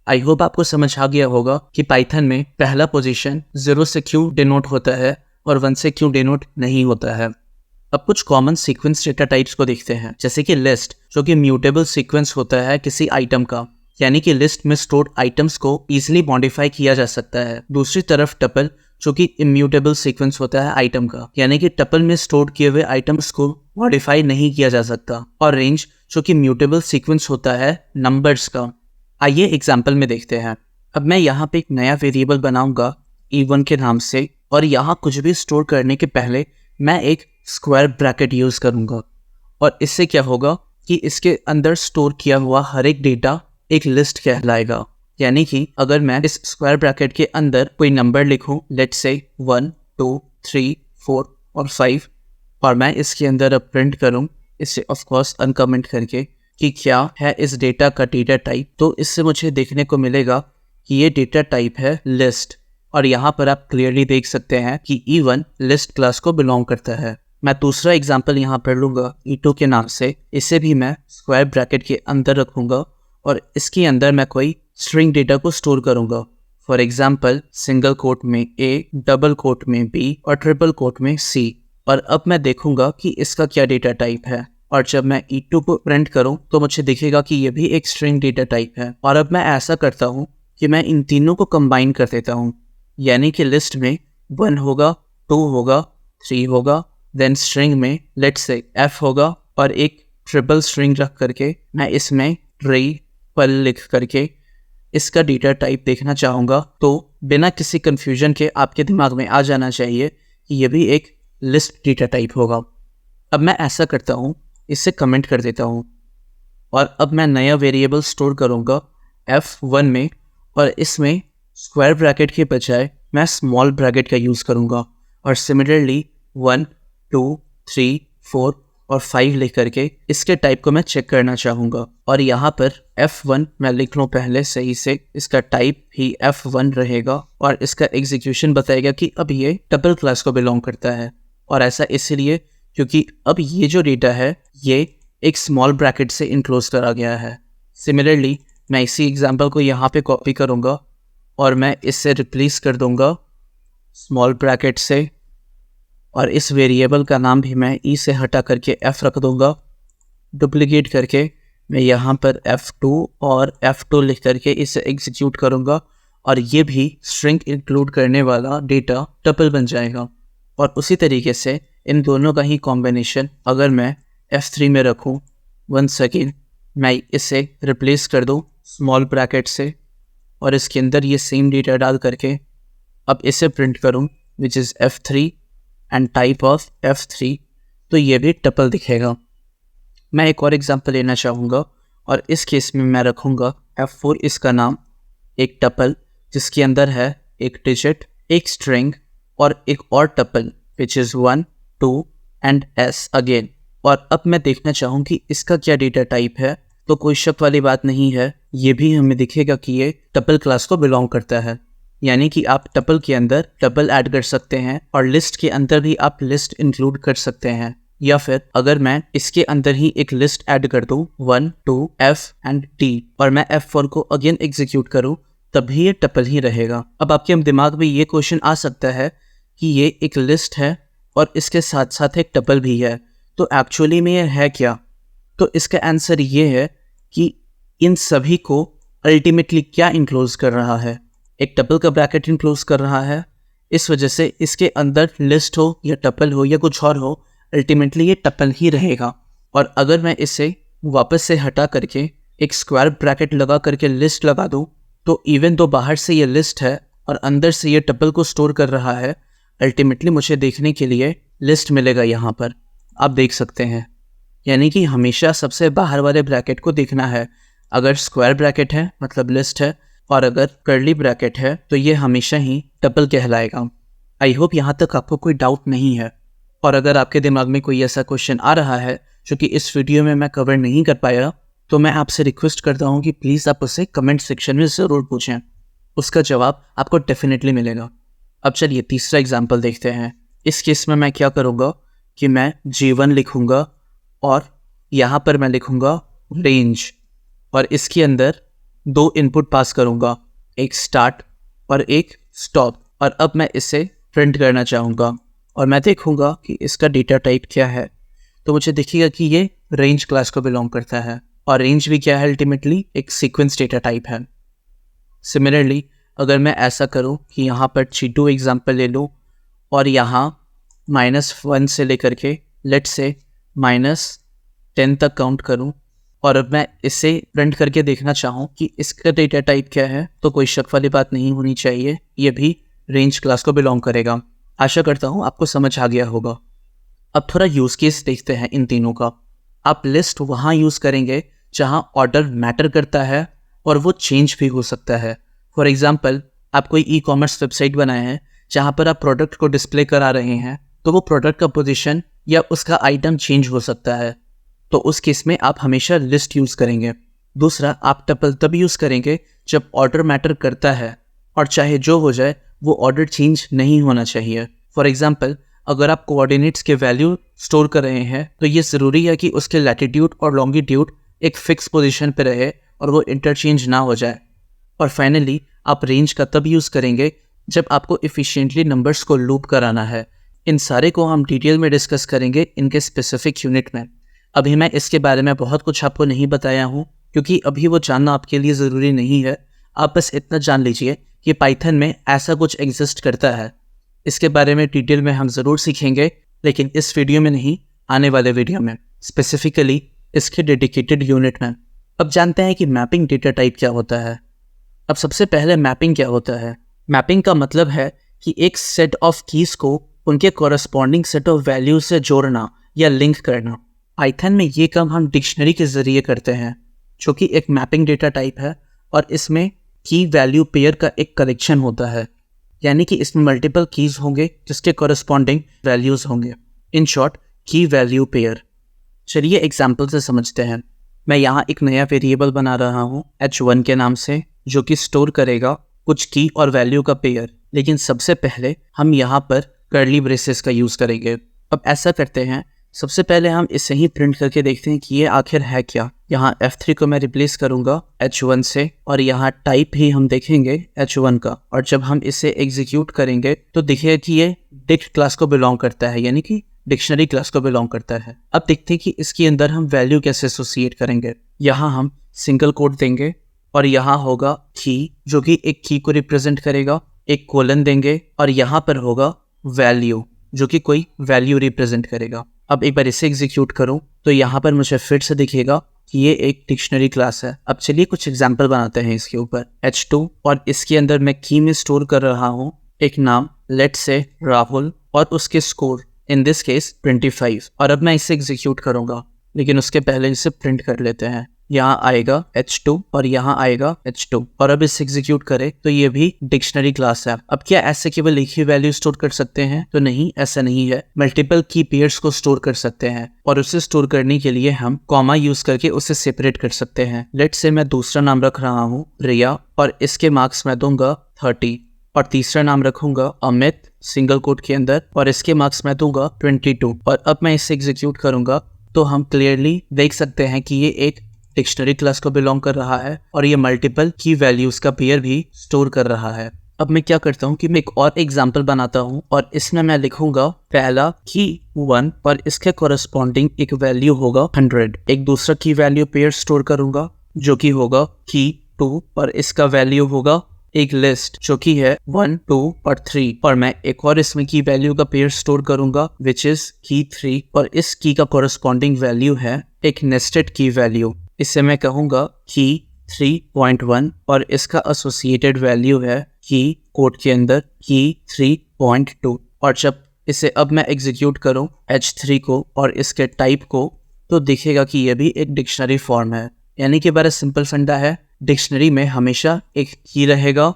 आई होप आपको समझ आ गया होगा कि पाइथन में पहला पोजीशन 0 से क्यों डिनोट होता है और 1 से क्यों डिनोट नहीं होता है। अब कुछ कॉमन सीक्वेंस डेटा टाइप्स को देखते हैं, जैसे कि लिस्ट, जो कि म्यूटेबल सीक्वेंस होता है किसी आइटम का, यानी कि लिस्ट में स्टोर्ड आइटम्स को इजीली मॉडिफाई किया जा सकता है। दूसरी तरफ टपल, जो कि इम्यूटेबल सीक्वेंस होता है आइटम का, यानी कि टपल में स्टोर किए हुए आइटम्स को मॉडिफाई नहीं किया जा सकता। और रेंज, जो कि म्यूटेबल सीक्वेंस होता है नंबर्स का। आइए एग्जाम्पल में देखते हैं। अब मैं यहाँ पे एक नया वेरिएबल बनाऊंगा E1 के नाम से, और यहाँ कुछ भी स्टोर करने के पहले मैं एक स्क्वायर ब्रैकेट यूज़ करूँगा। और इससे क्या होगा कि इसके अंदर स्टोर किया हुआ हर एक डेटा एक लिस्ट कहलाएगा। यानी कि अगर मैं इस स्क्वायर ब्रैकेट के अंदर कोई नंबर लिखूं, लेट्स से 1, 2, 3, 4 और 5, और मैं इसके अंदर अब प्रिंट करूं इसे ऑफ कोर्स अनकमेंट करके कि क्या है इस डेटा का डेटा टाइप, तो इससे मुझे देखने को मिलेगा कि ये डेटा टाइप है लिस्ट। और यहाँ पर आप क्लियरली देख सकते हैं कि E1 लिस्ट क्लास को बिलोंग करता है। मैं दूसरा एग्जाम्पल यहाँ पर लूँगा E2 के नाम से। इसे भी मैं स्क्वायर ब्रैकेट के अंदर रखूँगा और इसके अंदर मैं कोई स्ट्रिंग डेटा को स्टोर करूँगा। फॉर एग्जाम्पल सिंगल कोट में A, डबल कोट में B और ट्रिपल कोट में C। और अब मैं देखूँगा कि इसका क्या डेटा टाइप है, और जब मैं E2 को प्रिंट करूँ तो मुझे दिखेगा कि ये भी एक स्ट्रिंग डेटा टाइप है। और अब मैं ऐसा करता हूँ कि मैं इन तीनों को कंबाइन कर देता हूँ, यानी कि लिस्ट में 1 होगा, 2 होगा, 3 होगा, देन स्ट्रिंग में लेट्स से F होगा, और एक ट्रिपल स्ट्रिंग रख करके मैं इसमें ट्रिपल लिख करके इसका डेटा टाइप देखना चाहूँगा। तो बिना किसी कन्फ्यूजन के आपके दिमाग में आ जाना चाहिए कि ये भी एक लिस्ट डेटा टाइप होगा। अब मैं ऐसा करता हूँ, इसे कमेंट कर देता हूँ, और अब मैं नया वेरिएबल स्टोर करूँगा F1 में, और इसमें स्क्वायर ब्रैकेट के बजाय मैं स्मॉल ब्रैकेट का यूज़ करूँगा। और सिमिलरली 1, 2, 3, 4 और 5 लिख करके इसके टाइप को मैं चेक करना चाहूँगा। और यहाँ पर F1 मैं लिख लूँ पहले सही से, इसका टाइप ही F1 रहेगा और इसका एग्जीक्यूशन बताएगा कि अब ये टपल क्लास को बिलोंग करता है। और ऐसा इसलिए क्योंकि अब ये जो डेटा है ये एक स्मॉल ब्रैकेट से इनक्लोज करा गया है। सिमिलरली मैं इसी एग्जाम्पल को यहाँ पे कॉपी करूँगा और मैं इससे रिप्लेस कर दूँगा स्मॉल ब्रैकेट से, और इस वेरिएबल का नाम भी मैं E से हटा करके F रख दूँगा। डुप्लीकेट करके मैं यहाँ पर F2 और F2 लिख करके इसे एग्जीक्यूट करूँगा, और ये भी स्ट्रिंग इंक्लूड करने वाला डेटा टपल बन जाएगा। और उसी तरीके से इन दोनों का ही कॉम्बिनेशन अगर मैं F3 में रखूँ, 1 सेकेंड, मैं इसे रिप्लेस कर दूँ स्मॉल ब्रैकेट से और इसके अंदर ये सेम डेटा डाल करके अब इसे प्रिंट करूँ which is F3 and type of F3, तो ये भी टपल दिखेगा। मैं एक और एग्जांपल लेना चाहूँगा और इस केस में मैं रखूँगा F4 इसका नाम, एक टपल जिसके अंदर है एक डिजिट, एक स्ट्रिंग और एक और tuple which is 1, 2 and s again. और अब मैं देखना चाहूँ कि इसका क्या डेटा टाइप है, तो कोई शक वाली बात नहीं है, ये भी हमें दिखेगा कि ये टपल क्लास को बिलोंग करता है। यानी कि आप टपल के अंदर टपल ऐड कर सकते हैं और लिस्ट के अंदर भी आप लिस्ट इंक्लूड कर सकते हैं। या फिर अगर मैं इसके अंदर ही एक लिस्ट ऐड कर दूं 1, 2, f एंड t और मैं f4 को अगेन एग्जीक्यूट करूं, तभी ये टपल ही रहेगा। अब आपके दिमाग में ये क्वेश्चन आ सकता है कि ये एक लिस्ट है और इसके साथ साथ एक टपल भी है, तो एक्चुअली में ये है क्या? तो इसका आंसर ये है कि इन सभी को अल्टीमेटली क्या इंक्लोज कर रहा है, एक टपल का ब्रैकेट इंक्लोज कर रहा है। इस वजह से इसके अंदर लिस्ट हो या टपल हो या कुछ और हो, अल्टीमेटली ये टपल ही रहेगा। और अगर मैं इसे वापस से हटा करके एक स्क्वायर ब्रैकेट लगा करके लिस्ट लगा दूं, तो इवन तो बाहर से ये लिस्ट है और अंदर से ये टपल को स्टोर कर रहा है, अल्टीमेटली मुझे देखने के लिए लिस्ट मिलेगा यहाँ पर, आप देख सकते हैं। यानी कि हमेशा सबसे बाहर वाले ब्रैकेट को देखना है। अगर स्क्वायर ब्रैकेट है मतलब लिस्ट है, और अगर कर्ली ब्रैकेट है तो ये हमेशा ही टपल कहलाएगा। आई होप यहाँ तक आपको कोई डाउट नहीं है। और अगर आपके दिमाग में कोई ऐसा क्वेश्चन आ रहा है जो कि इस वीडियो में मैं कवर नहीं कर पाया, तो मैं आपसे रिक्वेस्ट करता हूँ कि प्लीज़ आप उसे कमेंट सेक्शन में ज़रूर पूछें, उसका जवाब आपको डेफिनेटली मिलेगा। अब चलिए तीसरा एग्जाम्पल देखते हैं। इस केस में मैं क्या करूँगा कि मैं G1 लिखूँगा और यहाँ पर मैं लिखूँगा रेंज, और इसके अंदर 2 इनपुट पास करूँगा, एक स्टार्ट और एक स्टॉप। और अब मैं इसे प्रिंट करना चाहूँगा और मैं देखूँगा कि इसका डेटा टाइप क्या है, तो मुझे दिखेगा कि ये रेंज क्लास को बिलोंग करता है। और रेंज भी क्या है, अल्टीमेटली एक सीक्वेंस डेटा टाइप है। सिमिलरली अगर मैं ऐसा करूँ कि यहाँ पर G2 एग्जाम्पल ले लूँ और यहाँ -1 से लेकर के लेट से -10 तक काउंट करूँ, और अब मैं इसे प्रिंट करके देखना चाहूँ कि इसका डेटा टाइप क्या है, तो कोई शक वाली बात नहीं होनी चाहिए, ये भी रेंज क्लास को बिलोंग करेगा। आशा करता हूँ आपको समझ आ गया होगा। अब थोड़ा यूज़ केस देखते हैं इन तीनों का। आप लिस्ट वहाँ यूज़ करेंगे जहाँ ऑर्डर मैटर करता है और वो चेंज भी हो सकता है। फॉर एग्जाम्पल, आप कोई ई-कॉमर्स वेबसाइट बनाए हैं जहाँ पर आप प्रोडक्ट को डिस्प्ले करा रहे हैं, तो वो प्रोडक्ट का पोजीशन या उसका आइटम चेंज हो सकता है, तो उस केस में आप हमेशा लिस्ट यूज़ करेंगे। दूसरा, आप टपल तब यूज़ करेंगे जब ऑर्डर मैटर करता है और चाहे जो हो जाए वो ऑर्डर चेंज नहीं होना चाहिए। फॉर एग्जाम्पल, अगर आप कोऑर्डिनेट्स के वैल्यू स्टोर कर रहे हैं तो ये ज़रूरी है कि उसके लैटिट्यूड और लॉन्गिट्यूड एक फिक्स पोजीशन पर रहे और वो इंटरचेंज ना हो जाए। और फाइनली, आप रेंज का तब यूज़ करेंगे जब आपको एफिशिएंटली नंबर्स को लूप कराना है। इन सारे को हम डिटेल में डिस्कस करेंगे इनके स्पेसिफिक यूनिट में। अभी मैं इसके बारे में बहुत कुछ आपको नहीं बताया हूँ, क्योंकि अभी वो जानना आपके लिए ज़रूरी नहीं है। आप बस इतना जान लीजिए कि पाइथन में ऐसा कुछ एग्जिस्ट करता है। इसके बारे में डिटेल में हम ज़रूर सीखेंगे, लेकिन इस वीडियो में नहीं, आने वाले वीडियो में, स्पेसिफिकली इसके डेडिकेटेड यूनिट में। अब जानते हैं कि मैपिंग डेटा टाइप क्या होता है। अब सबसे पहले मैपिंग क्या होता है। मैपिंग का मतलब है कि एक सेट ऑफ कीज़ को उनके कॉरस्पॉन्डिंग सेट ऑफ वैल्यू से जोड़ना या लिंक करना। पाइथन में ये काम हम डिक्शनरी के ज़रिए करते हैं, जो कि एक मैपिंग डेटा टाइप है, और इसमें की वैल्यू पेयर का एक कलेक्शन होता है। यानी कि इसमें मल्टीपल कीज़ होंगे जिसके कॉरस्पॉन्डिंग वैल्यूज़ होंगे। इन शॉर्ट, की वैल्यू पेयर। चलिए एग्जाम्पल से समझते हैं। मैं यहाँ एक नया वेरिएबल बना रहा हूँ h1 के नाम से, जो कि स्टोर करेगा कुछ की और वैल्यू का पेयर। लेकिन सबसे पहले हम यहाँ पर कर्ली ब्रेसेस का यूज़ करेंगे। अब ऐसा करते हैं, सबसे पहले हम इसे ही प्रिंट करके देखते हैं कि ये आखिर है क्या। यहाँ F3 को मैं रिप्लेस करूँगा H1 से, और यहाँ टाइप ही हम देखेंगे H1 का, और जब हम इसे एग्जीक्यूट करेंगे तो दिखेगा कि ये डिक्ट क्लास को बिलोंग करता है, यानी कि डिक्शनरी क्लास को बिलोंग करता है। अब देखते हैं कि इसके अंदर हम वैल्यू कैसे एसोसिएट करेंगे। यहाँ हम सिंगल कोट देंगे और यहाँ होगा की, जो कि एक की को रिप्रेजेंट करेगा, एक कोलन देंगे और यहाँ पर होगा वैल्यू, जो कि कोई वैल्यू रिप्रेजेंट करेगा। अब एक बार इसे एग्जीक्यूट करूं तो यहाँ पर मुझे फिर से दिखेगा कि ये एक डिक्शनरी क्लास है। अब चलिए कुछ एग्जांपल बनाते हैं इसके ऊपर। H2, और इसके अंदर मैं की में स्टोर कर रहा हूँ एक नाम, लेट से राहुल, और उसके स्कोर, इन दिस केस 25। और अब मैं इसे एग्जीक्यूट करूँगा, लेकिन उसके पहले इसे प्रिंट कर लेते हैं। यहाँ आएगा H2 और यहाँ आएगा H2 और अब इसे एग्जीक्यूट करें तो ये भी डिक्शनरी क्लास है। अब क्या ऐसे केवल एक ही वैल्यू स्टोर कर सकते हैं? तो नहीं, ऐसा नहीं है। मल्टीपल की पेयर्स को स्टोर कर सकते हैं और उसे स्टोर करने के लिए हम कॉमा यूज करके उसे सेपरेट कर सकते हैं। लेट्स से मैं दूसरा नाम रख रहा हूँ रिया और इसके मार्क्स मैं दूंगा 30 और तीसरा नाम रखूंगा अमित सिंगल कोट के अंदर और इसके मार्क्स मैं दूंगा 22 और अब मैं इसे एग्जीक्यूट करूंगा तो हम क्लियरली देख सकते हैं कि ये एक डिक्शनरी क्लास को बिलोंग कर रहा है और ये मल्टीपल की वैल्यूज का पेयर भी स्टोर कर रहा है। अब मैं क्या करता हूँ कि मैं एक और एग्जाम्पल बनाता हूँ और इसमें मैं लिखूंगा पहला की 1 और इसके कोरस्पॉन्डिंग एक वैल्यू होगा 100। एक दूसरा की वैल्यू पेयर स्टोर करूंगा जो कि होगा की 2 और इसका वैल्यू होगा एक लिस्ट जो कि है 1, 2 और 3 और मैं एक और इसमें की वैल्यू का पेयर स्टोर करूंगा विच इज की 3 और इस की का कोरस्पॉन्डिंग वैल्यू है एक नेस्टेड की वैल्यू। इसे मैं कहूंगा की 3.1 और इसका एसोसिएटेड वैल्यू है की कोड के अंदर की 3.2 और जब इसे अब मैं एग्जीक्यूट करूं H3 को और इसके टाइप को तो दिखेगा कि यह भी एक डिक्शनरी फॉर्म है। यानी कि बड़ा सिंपल फंडा है, डिक्शनरी में हमेशा एक की रहेगा,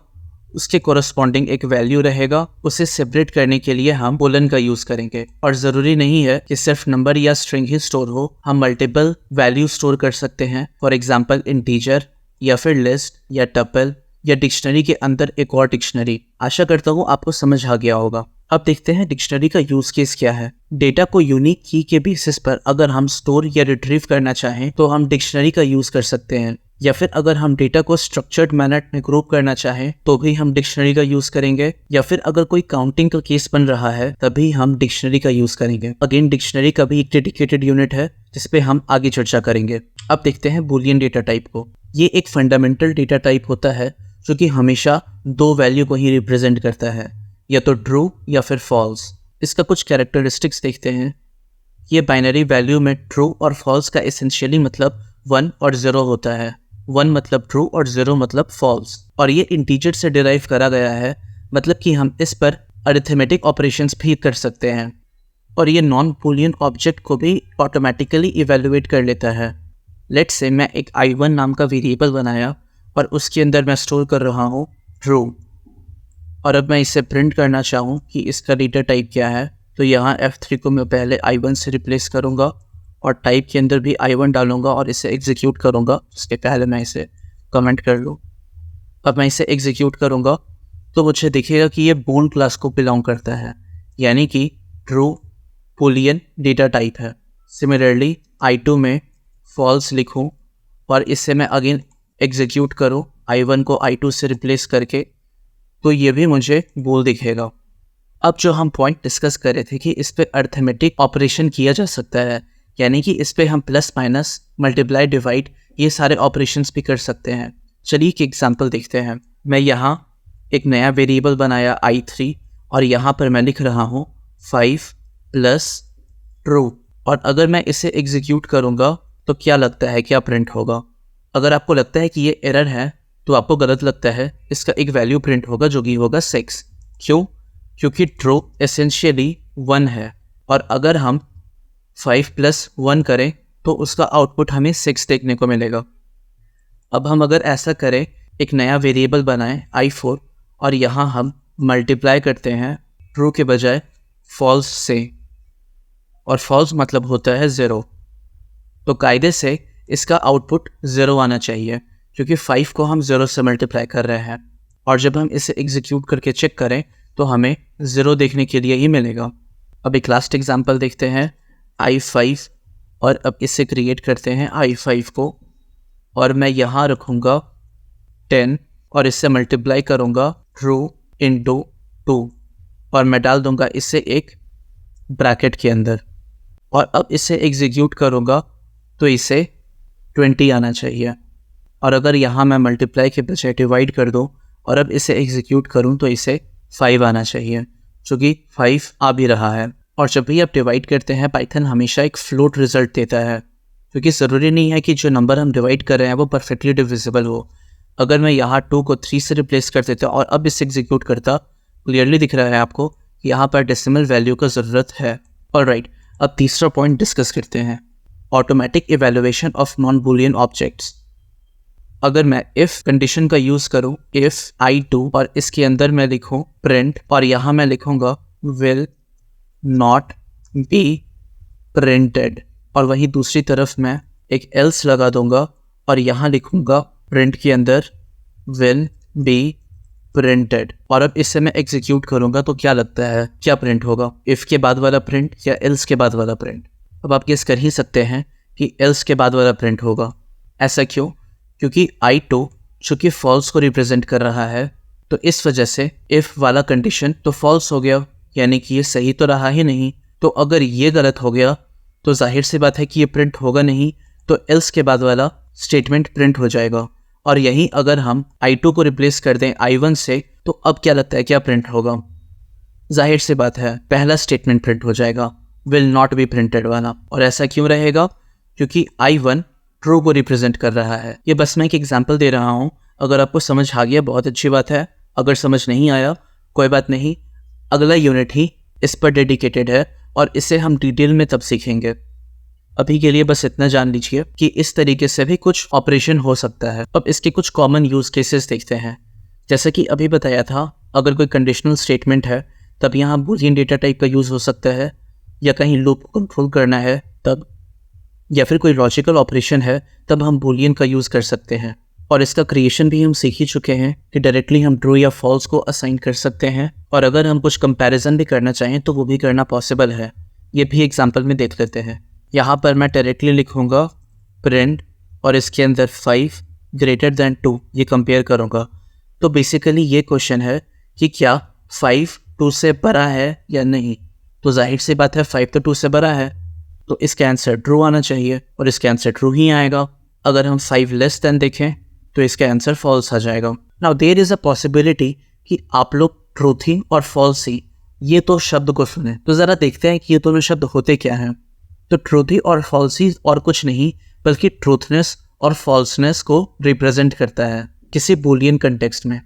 उसके कोरस्पॉन्डिंग एक वैल्यू रहेगा, उसे सेपरेट करने के लिए हम कोलन का यूज करेंगे और जरूरी नहीं है कि सिर्फ नंबर या स्ट्रिंग ही स्टोर हो, हम मल्टीपल वैल्यू स्टोर कर सकते हैं। फॉर एग्जांपल इंटीजर या फिर लिस्ट या टपल या डिक्शनरी के अंदर एक और डिक्शनरी। आशा करता हूँ आपको समझ आ गया होगा। अब देखते हैं डिक्शनरी का यूज केस क्या है। डेटा को यूनिक की के बेसिस पर अगर हम स्टोर या रिट्रीव करना चाहें तो हम डिक्शनरी का यूज कर सकते हैं, या फिर अगर हम डेटा को स्ट्रक्चर्ड मैनर में ग्रुप करना चाहें तो भी हम डिक्शनरी का यूज करेंगे, या फिर अगर कोई काउंटिंग का केस बन रहा है तभी हम डिक्शनरी का यूज करेंगे। अगेन डिक्शनरी का भी एक डेडिकेटेड यूनिट है जिसपे हम आगे चर्चा करेंगे। अब देखते हैं बूलियन डेटा टाइप को। ये एक फंडामेंटल डेटा टाइप होता है जो कि हमेशा दो वैल्यू को ही रिप्रेजेंट करता है, या तो ट्रू या फिर फॉल्स। इसका कुछ कैरेक्टरिस्टिक्स देखते हैं। ये बाइनरी वैल्यू में ट्रू और फॉल्स का एसेंशियली मतलब 1 और 0 होता है। 1 मतलब ट्रू और 0 मतलब फॉल्स, और ये इंटीजर से डिराइव करा गया है, मतलब कि हम इस पर अरिथमेटिक ऑपरेशंस भी कर सकते हैं और ये नॉन बूलियन ऑब्जेक्ट को भी ऑटोमेटिकली इवेलुएट कर लेता है। लेट्स से मैं एक I1 नाम का वेरिएबल बनाया और उसके अंदर मैं स्टोर कर रहा हूँ ट्रू, और अब मैं इसे प्रिंट करना चाहूँ कि इसका डेटा टाइप क्या है तो यहाँ F3 को मैं पहले I1 से रिप्लेस करूँगा और टाइप के अंदर भी I1 डालूंगा और इसे एग्जीक्यूट करूँगा। उसके पहले मैं इसे कमेंट कर लूँ। अब मैं इसे एग्जीक्यूट करूँगा तो मुझे दिखेगा कि ये बून क्लास को बिलोंग करता है, यानी कि ट्रू बूलियन डेटा टाइप है। सिमिलरली I2 में फॉल्स लिखूँ और इससे मैं अगेन एग्जीक्यूट करूँ I1 को I2 से रिप्लेस करके तो ये भी मुझे बूल दिखेगा। अब जो हम पॉइंट डिस्कस कर रहे थे कि इस पे अरिथमेटिक ऑपरेशन किया जा सकता है, यानी कि इस पे हम प्लस माइनस मल्टीप्लाई डिवाइड ये सारे ऑपरेशंस भी कर सकते हैं। चलिए एक एग्जांपल देखते हैं। मैं यहाँ एक नया वेरिएबल बनाया I3 और यहाँ पर मैं लिख रहा हूँ 5 प्लस ट्रू, और अगर मैं इसे एग्जीक्यूट करूँगा तो क्या लगता है क्या प्रिंट होगा? अगर आपको लगता है कि ये एरर है तो आपको गलत लगता है। इसका एक वैल्यू प्रिंट होगा जो कि होगा 6। क्यों? क्योंकि ट्रू एसेंशियली 1 है और अगर हम 5 प्लस 1 करें तो उसका आउटपुट हमें 6 देखने को मिलेगा। अब हम अगर ऐसा करें, एक नया वेरिएबल बनाएं I4 और यहाँ हम मल्टीप्लाई करते हैं ट्रू के बजाय फॉल्स से, और फॉल्स मतलब होता है 0, तो कायदे से इसका आउटपुट 0 आना चाहिए क्योंकि 5 को हम 0 से मल्टीप्लाई कर रहे हैं। और जब हम इसे एग्जीक्यूट करके चेक करें तो हमें 0 देखने के लिए ही मिलेगा। अब एक लास्ट एग्जांपल देखते हैं I5, और अब इसे क्रिएट करते हैं I5 को, और मैं यहाँ रखूँगा 10 और इससे मल्टीप्लाई करूँगा ट्रू इंटू 2 और मैं डाल दूँगा इसे एक ब्रैकेट के अंदर, और अब इसे एग्जीक्यूट करूँगा तो इसे 20 आना चाहिए। और अगर यहाँ मैं मल्टीप्लाई के बजाय डिवाइड कर दूँ और अब इसे एग्जीक्यूट करूँ तो इसे 5 आना चाहिए, जो कि 5 आ भी रहा है। और जब भी आप डिवाइड करते हैं पाइथन हमेशा एक फ्लोट रिजल्ट देता है, क्योंकि ज़रूरी नहीं है कि जो नंबर हम डिवाइड कर रहे हैं वो परफेक्टली डिविजिबल हो। अगर मैं यहाँ 2 को 3 से रिप्लेस कर देता और अब इसे एग्जीक्यूट करता, क्लियरली दिख रहा है आपको कि यहाँ पर डेसिमल वैल्यू का ज़रूरत है। ऑलराइट, अब तीसरा पॉइंट डिस्कस करते हैं। Automatic evaluation of non Boolean objects. अगर मैं इफ कंडीशन का यूज करूं, इफ I2 और इसके अंदर मैं लिखूं प्रिंट और यहाँ मैं लिखूंगा विल नॉट बी प्रिंटेड, और वहीं दूसरी तरफ मैं एक एल्स लगा दूंगा और यहाँ लिखूंगा प्रिंट के अंदर विल बी प्रिंटेड। और अब इससे मैं एग्जीक्यूट करूंगा तो क्या लगता है क्या प्रिंट होगा, इफ के बाद वाला प्रिंट या एल्स के बाद वाला प्रिंट? अब आप गेस कर ही सकते हैं कि एल्स के बाद वाला प्रिंट होगा। ऐसा क्यों? क्योंकि I2 चूंकि फॉल्स को रिप्रेजेंट कर रहा है, तो इस वजह से इफ वाला कंडीशन तो फॉल्स हो गया, यानी कि ये सही तो रहा ही नहीं। तो अगर ये गलत हो गया तो जाहिर सी बात है कि ये प्रिंट होगा नहीं, तो एल्स के बाद वाला स्टेटमेंट प्रिंट हो जाएगा। और यहीं अगर हम I2 को रिप्लेस कर दें I1 से, तो अब क्या लगता है क्या प्रिंट होगा? जाहिर सी बात है पहला स्टेटमेंट प्रिंट हो जाएगा, विल नॉट बी प्रिंटेड वाला। और ऐसा क्यों रहेगा? क्योंकि I1 ट्रू को रिप्रेजेंट कर रहा है। ये बस मैं एक एग्जांपल दे रहा हूँ, अगर आपको समझ आ गया बहुत अच्छी बात है, अगर समझ नहीं आया कोई बात नहीं, अगला यूनिट ही इस पर डेडिकेटेड है और इसे हम डिटेल में तब सीखेंगे। अभी के लिए बस इतना जान लीजिए कि इस तरीके से भी कुछ ऑपरेशन हो सकता है। अब इसके कुछ कॉमन यूज केसेस देखते हैं। जैसे कि अभी बताया था, अगर कोई कंडीशनल स्टेटमेंट है तब यहाँ बूलियन डेटा टाइप का यूज़ हो सकता है, या कहीं लूप को कंट्रोल करना है तब, या फिर कोई लॉजिकल ऑपरेशन है तब हम बूलियन का यूज़ कर सकते हैं। और इसका क्रिएशन भी हम सीख ही चुके हैं कि डायरेक्टली हम ट्रू या फॉल्स को असाइन कर सकते हैं, और अगर हम कुछ कंपैरिजन भी करना चाहें तो वो भी करना पॉसिबल है। ये भी एग्जांपल में देख लेते हैं। यहाँ पर मैं डायरेक्टली लिखूँगा प्रिंट और इसके अंदर 5 ग्रेटर दैन 2 ये कंपेयर करूँगा। तो बेसिकली ये क्वेश्चन है कि क्या 5 2 से बड़ा है या नहीं। तो जाहिर सी बात है 5 तो 2 से बड़ा है, तो इसका आंसर ट्रू आना चाहिए और इसका आंसर ट्रू ही आएगा। अगर हम 5 लेस दैन देखें तो इसका आंसर फॉल्स आ जाएगा। Now there is a possibility कि आप लोग ट्रूथी और फॉल्सी ये तो शब्द को सुने, तो ज़रा देखते हैं कि ये दोनों शब्द होते क्या हैं। तो ट्रूथी और फॉल्सी और कुछ नहीं बल्कि ट्रूथनेस और फॉल्सनेस को रिप्रेजेंट करता है किसी बूलियन कंटेक्स्ट में।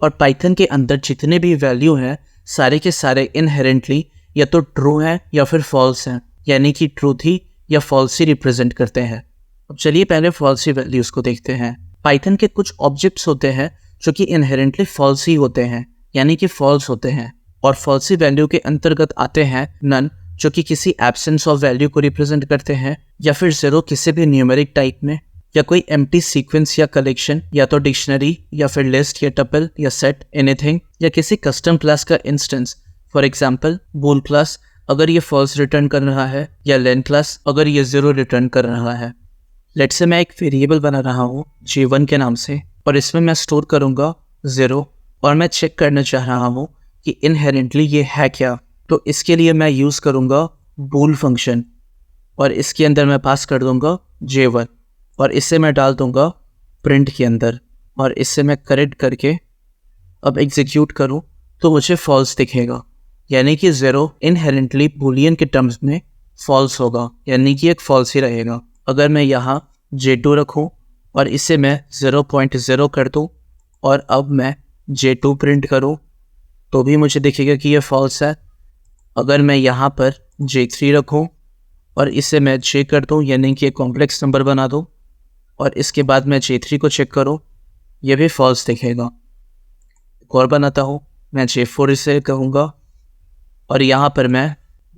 और पाइथन के अंदर जितने भी वैल्यू हैं सारे के सारे इनहेरेंटली या तो ट्रू हैं या फिर फॉल्स हैं, यानी कि ट्रूथी या फॉल्सी रिप्रेजेंट करते हैं। अब चलिए पहले फॉल्सी वैल्यूज़ को देखते हैं। पाइथन के कुछ ऑब्जेक्ट्स होते हैं जो कि इनहेरेंटली फॉल्सी होते हैं, यानी कि फॉल्स होते हैं, और फॉल्सी वैल्यू के अंतर्गत आते हैं नन, जो कि किसी एब्सेंस ऑफ वैल्यू को रिप्रेजेंट करते हैं, या फिर ज़ीरो किसी भी न्यूमेरिक टाइप में, या कोई एम्प्टी सीक्वेंस या कलेक्शन, या तो डिक्शनरी या फिर लिस्ट या टपल या सेट, एनीथिंग, या किसी कस्टम क्लास का instance. For example bool class अगर ये फॉल्स रिटर्न कर रहा है, या लेन क्लास अगर ये ज़ीरो रिटर्न कर रहा है। लेट्स से मैं एक वेरिएबल बना रहा हूँ J1 के नाम से, और इसमें मैं स्टोर करूँगा 0, और मैं चेक करना चाह रहा हूँ कि इनहेरेंटली ये है क्या। तो इसके लिए मैं यूज़ करूँगा बूल फंक्शन, और इसके अंदर मैं पास कर दूँगा J1, और इससे मैं डाल दूँगा प्रिंट के अंदर, और इससे मैं करेक्ट करके अब एग्जीक्यूट करूँ तो मुझे फॉल्स दिखेगा, यानी कि 0 इनहेरेंटली बूलियन के टर्म्स में फॉल्स होगा, यानी कि एक फॉल्स ही रहेगा। अगर मैं यहाँ J2 रखूँ और इसे मैं 0.0 कर दूँ और अब मैं J2 प्रिंट करूँ तो भी मुझे दिखेगा कि ये फॉल्स है। अगर मैं यहाँ पर J3 रखूँ और इसे मैं J कर दूँ, यानी कि एक कॉम्प्लेक्स नंबर बना दूँ, और इसके बाद मैं J3 को चेक करूँ, ये भी फॉल्स दिखेगा। एक और बनाता हूँ, मैं J4 इसे कहूँगा, और यहाँ पर मैं